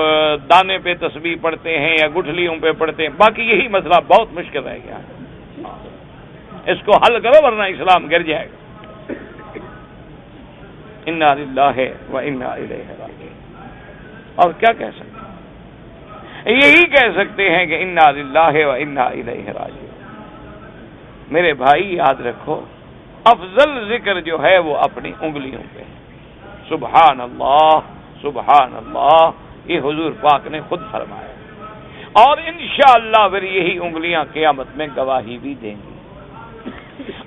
دانے پہ تسبیح پڑھتے ہیں یا گٹھلیوں پہ پڑھتے ہیں، باقی یہی مسئلہ بہت مشکل رہ گیا ہے، اس کو حل کرو ورنہ اسلام گر جائے گا۔ انا للہ و انا الیہ راجعون، اور کیا کہہ سکتے ہیں؟ یہی کہہ سکتے ہیں کہ انا للہ و انا الیہ راجعون۔ میرے بھائی یاد رکھو، افضل ذکر جو ہے وہ اپنی انگلیوں پہ، سبحان اللہ سبحان اللہ، یہ حضور پاک نے خود فرمایا، اور انشاءاللہ پھر یہی انگلیاں قیامت میں گواہی بھی دیں گی۔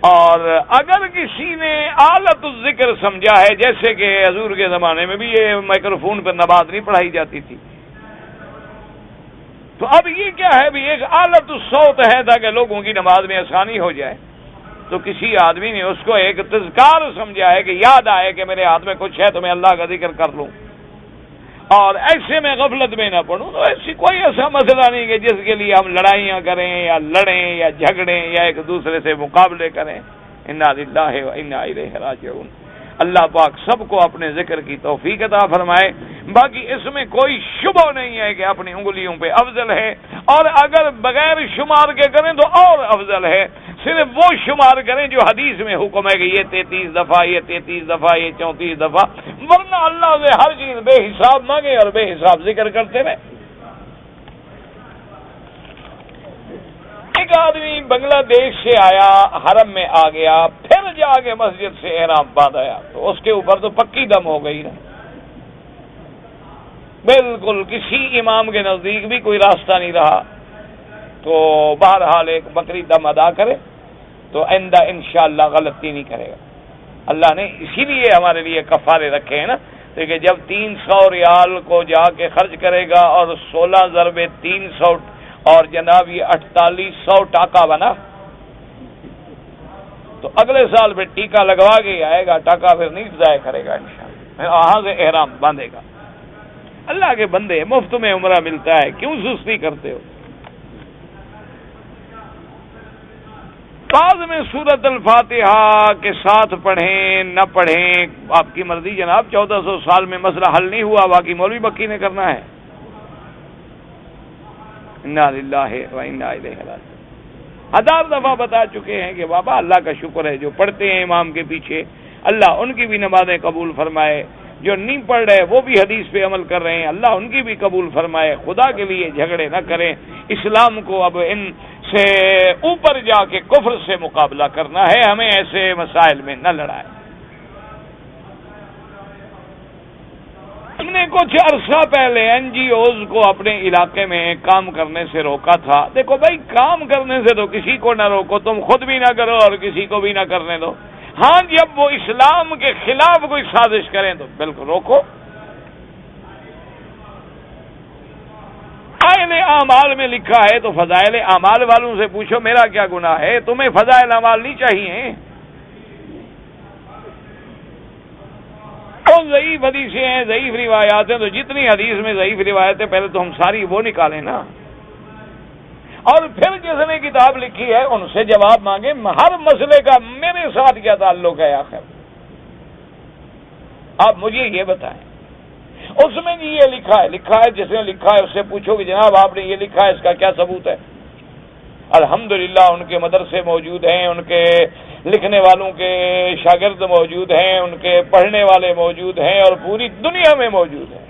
اور اگر کسی نے آلت الذکر سمجھا ہے، جیسے کہ حضور کے زمانے میں بھی یہ مائکروفون پر نماز نہیں پڑھائی جاتی تھی، تو اب یہ کیا ہے بھی ایک آلت الصوت ہے تاکہ لوگوں کی نماز میں آسانی ہو جائے، تو کسی آدمی نے اس کو ایک تذکار سمجھا ہے کہ یاد آئے کہ میرے ہاتھ میں کچھ ہے تو میں اللہ کا ذکر کر لوں اور ایسے میں غفلت میں نہ پڑھوں، تو ایسی کوئی ایسا مسئلہ نہیں کہ جس کے لیے ہم لڑائیاں کریں یا لڑیں یا جھگڑیں یا ایک دوسرے سے مقابلے کریں۔ انا للہ و انا الیہ راجعون۔ اللہ پاک سب کو اپنے ذکر کی توفیق عطا فرمائے۔ باقی اس میں کوئی شبہ نہیں ہے کہ اپنی انگلیوں پہ افضل ہے، اور اگر بغیر شمار کے کریں تو اور افضل ہے، صرف وہ شمار کریں جو حدیث میں حکم ہے کہ یہ 33 دفعہ، یہ 33 دفعہ، یہ 34 دفعہ، ورنہ اللہ سے ہر چیز بے حساب مانگے اور بے حساب ذکر کرتے رہے۔ ایک آدمی بنگلہ دیش سے آیا، حرم میں آ گیا، پھر جا کے مسجد سے احرام باندھ آیا، تو اس کے اوپر تو پکی دم ہو گئی نا، بالکل کسی امام کے نزدیک بھی کوئی راستہ نہیں رہا، تو بہرحال ایک بکری دم ادا کرے تو آئندہ انشاءاللہ غلطی نہیں کرے گا۔ اللہ نے اسی لیے ہمارے لیے کفارے رکھے ہیں نا، کہ جب 300 ریال کو جا کے خرچ کرے گا اور 16 ضرب 300 اور جناب یہ 4800 ٹاکا بنا، تو اگلے سال پھر ٹیکا لگوا کے ہی آئے گا، ٹاکا پھر نہیں ضائع کرے گا انشاءاللہ، پھر وہاں سے احرام باندھے گا۔ اللہ کے بندے، مفت میں عمرہ ملتا ہے، کیوں سستی کرتے ہو؟ بعض میں سورۃ الفاتحہ کے ساتھ پڑھیں نہ پڑھیں آپ کی مرضی جناب، 1400 سال میں مسئلہ حل نہیں ہوا، باقی مولوی بکی نے کرنا ہے۔ انا للہ و انا الیہ راجعون۔ 1000 دفعہ بتا چکے ہیں کہ بابا اللہ کا شکر ہے جو پڑھتے ہیں امام کے پیچھے، اللہ ان کی بھی نمازیں قبول فرمائے، جو نہیں پڑھ رہے وہ بھی حدیث پہ عمل کر رہے ہیں، اللہ ان کی بھی قبول فرمائے۔ خدا کے لیے جھگڑے نہ کریں، اسلام کو اب ان سے اوپر جا کے کفر سے مقابلہ کرنا ہے، ہمیں ایسے مسائل میں نہ لڑائیں۔ ہم نے کچھ عرصہ پہلے NGOs کو اپنے علاقے میں کام کرنے سے روکا تھا۔ دیکھو بھائی، کام کرنے سے تو کسی کو نہ روکو، تم خود بھی نہ کرو اور کسی کو بھی نہ کرنے دو، ہاں جب وہ اسلام کے خلاف کوئی سازش کریں تو بالکل روکو۔ فضائل اعمال میں لکھا ہے تو فضائل اعمال والوں سے پوچھو میرا کیا گناہ ہے، تمہیں فضائل اعمال نہیں چاہیے؟ اور ضعیف حدیثیں ہیں، ضعیف روایات ہیں، تو جتنی حدیث میں ضعیف روایتیں پہلے تو ہم ساری وہ نکالیں نا، اور پھر جس نے کتاب لکھی ہے ان سے جواب مانگے۔ ہر مسئلے کا میرے ساتھ کیا تعلق ہے آخر؟ آپ مجھے یہ بتائیں۔ اس میں جی یہ لکھا ہے جس نے لکھا ہے اس سے پوچھو کہ جناب آپ نے یہ لکھا ہے، اس کا کیا ثبوت ہے؟ الحمدللہ ان کے مدرسے موجود ہیں، ان کے لکھنے والوں کے شاگرد موجود ہیں، ان کے پڑھنے والے موجود ہیں، اور پوری دنیا میں موجود ہیں۔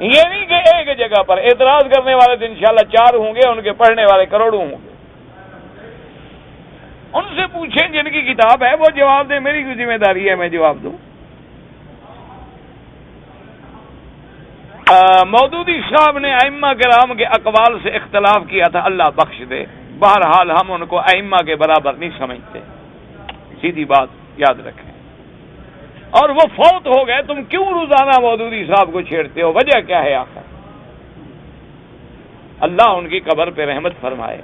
یہ نہیں کہ ایک جگہ پر اعتراض کرنے والے تو انشاءاللہ 4 ہوں گے، ان کے پڑھنے والے کروڑوں ہوں گے۔ ان سے پوچھیں جن کی کتاب ہے وہ جواب دیں، میری کوئی ذمہ داری ہے میں جواب دوں؟ مودودی صاحب نے ائمہ کرام کے اقوال سے اختلاف کیا تھا، اللہ بخش دے، بہرحال ہم ان کو ائمہ کے برابر نہیں سمجھتے، سیدھی بات یاد رکھیں۔ اور وہ فوت ہو گئے، تم کیوں روزانہ مودودی صاحب کو چھیڑتے ہو؟ وجہ کیا ہے آخر؟ اللہ ان کی قبر پہ رحمت فرمائے۔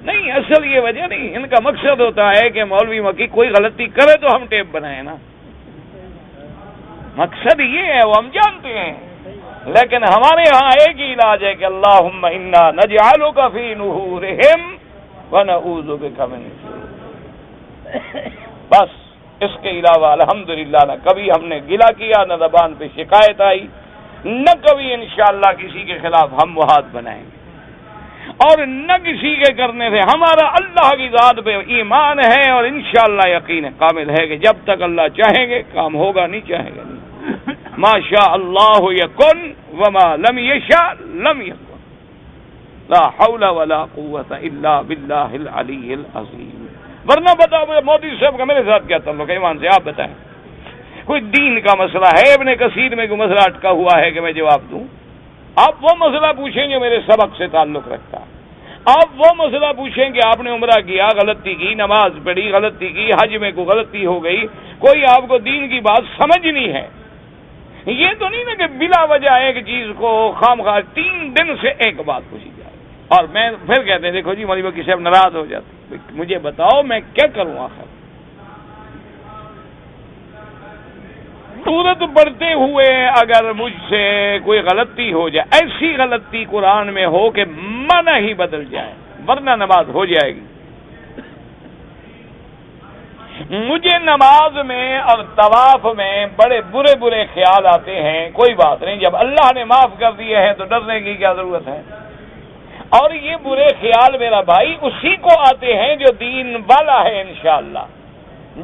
نہیں، اصل یہ وجہ نہیں، ان کا مقصد ہوتا ہے کہ مولوی مکی کوئی غلطی کرے تو ہم ٹیپ بنائیں نا، مقصد یہ ہے، وہ ہم جانتے ہیں۔ لیکن ہمارے ہاں ایک ہی علاج ہے کہ اللہم انا نجعلک فی نحورہم ونعوذ بک من شرورہم، بس اس کے علاوہ الحمدللہ نہ کبھی ہم نے گلہ کیا، نہ زبان پہ شکایت آئی، نہ کبھی انشاءاللہ کسی کے خلاف ہم محاد بنائیں گے، اور نہ کسی کے کرنے سے۔ ہمارا اللہ کی ذات پہ ایمان ہے اور انشاءاللہ یقین کامل ہے کہ جب تک اللہ چاہیں گے کام ہوگا، نہیں چاہیں گے نہیں۔ ما شاء اللہ یکن وما لم یشاء لم یکن، لا حول ولا قوت الا باللہ العلی العظیم۔ ورنہ بتاؤ مودی صاحب کا میرے ساتھ کیا تعلق ہے؟ ایمان سے آپ بتائیں، کوئی دین کا مسئلہ ہے، ابن کثیر میں کوئی مسئلہ اٹکا ہوا ہے کہ میں جواب دوں؟ آپ وہ مسئلہ پوچھیں جو میرے سبق سے تعلق رکھتا، آپ وہ مسئلہ پوچھیں کہ آپ نے عمرہ کیا، غلطی کی، نماز پڑھی، غلطی کی، حج میں کوئی غلطی ہو گئی، کوئی آپ کو دین کی بات سمجھنی ہے۔ یہ تو نہیں نا کہ بلا وجہ ایک چیز کو خام خواہ 3 دن سے ایک بات پوچھی جائے، اور میں پھر کہتے ہیں دیکھو جی مولوی مکی صاحب ناراض ہو جاتے، مجھے بتاؤ میں کیا کروں آخر؟ سورت پڑھتے ہوئے اگر مجھ سے کوئی غلطی ہو جائے، ایسی غلطی قرآن میں ہو کہ معنی ہی بدل جائے، ورنہ نماز ہو جائے گی۔ مجھے نماز میں اور طواف میں بڑے برے برے خیال آتے ہیں، کوئی بات نہیں، جب اللہ نے معاف کر دیے ہیں تو ڈرنے کی کیا ضرورت ہے؟ اور یہ برے خیال میرا بھائی اسی کو آتے ہیں جو دین والا ہے انشاءاللہ۔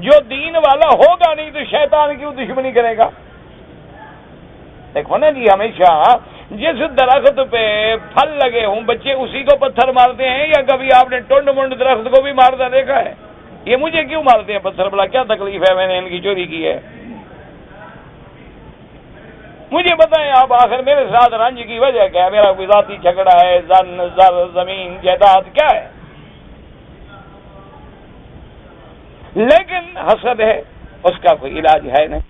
جو دین والا ہوگا نہیں تو شیطان کیوں دشمنی کرے گا؟ دیکھو نا جی، ہمیشہ جس درخت پہ پھل لگے ہوں بچے اسی کو پتھر مارتے ہیں، یا کبھی آپ نے ٹنڈ منڈ درخت کو بھی مارتا دیکھا ہے؟ یہ مجھے کیوں مارتے ہیں پتھر؟ بلا کیا تکلیف ہے، میں نے ان کی چوری کی ہے؟ مجھے بتائیں آپ آخر میرے ساتھ رنج کی وجہ کیا ہے؟ میرا کوئی ذاتی جھگڑا ہے، زر زمین جائیداد کیا ہے؟ لیکن حسد ہے، اس کا کوئی علاج ہے نہیں۔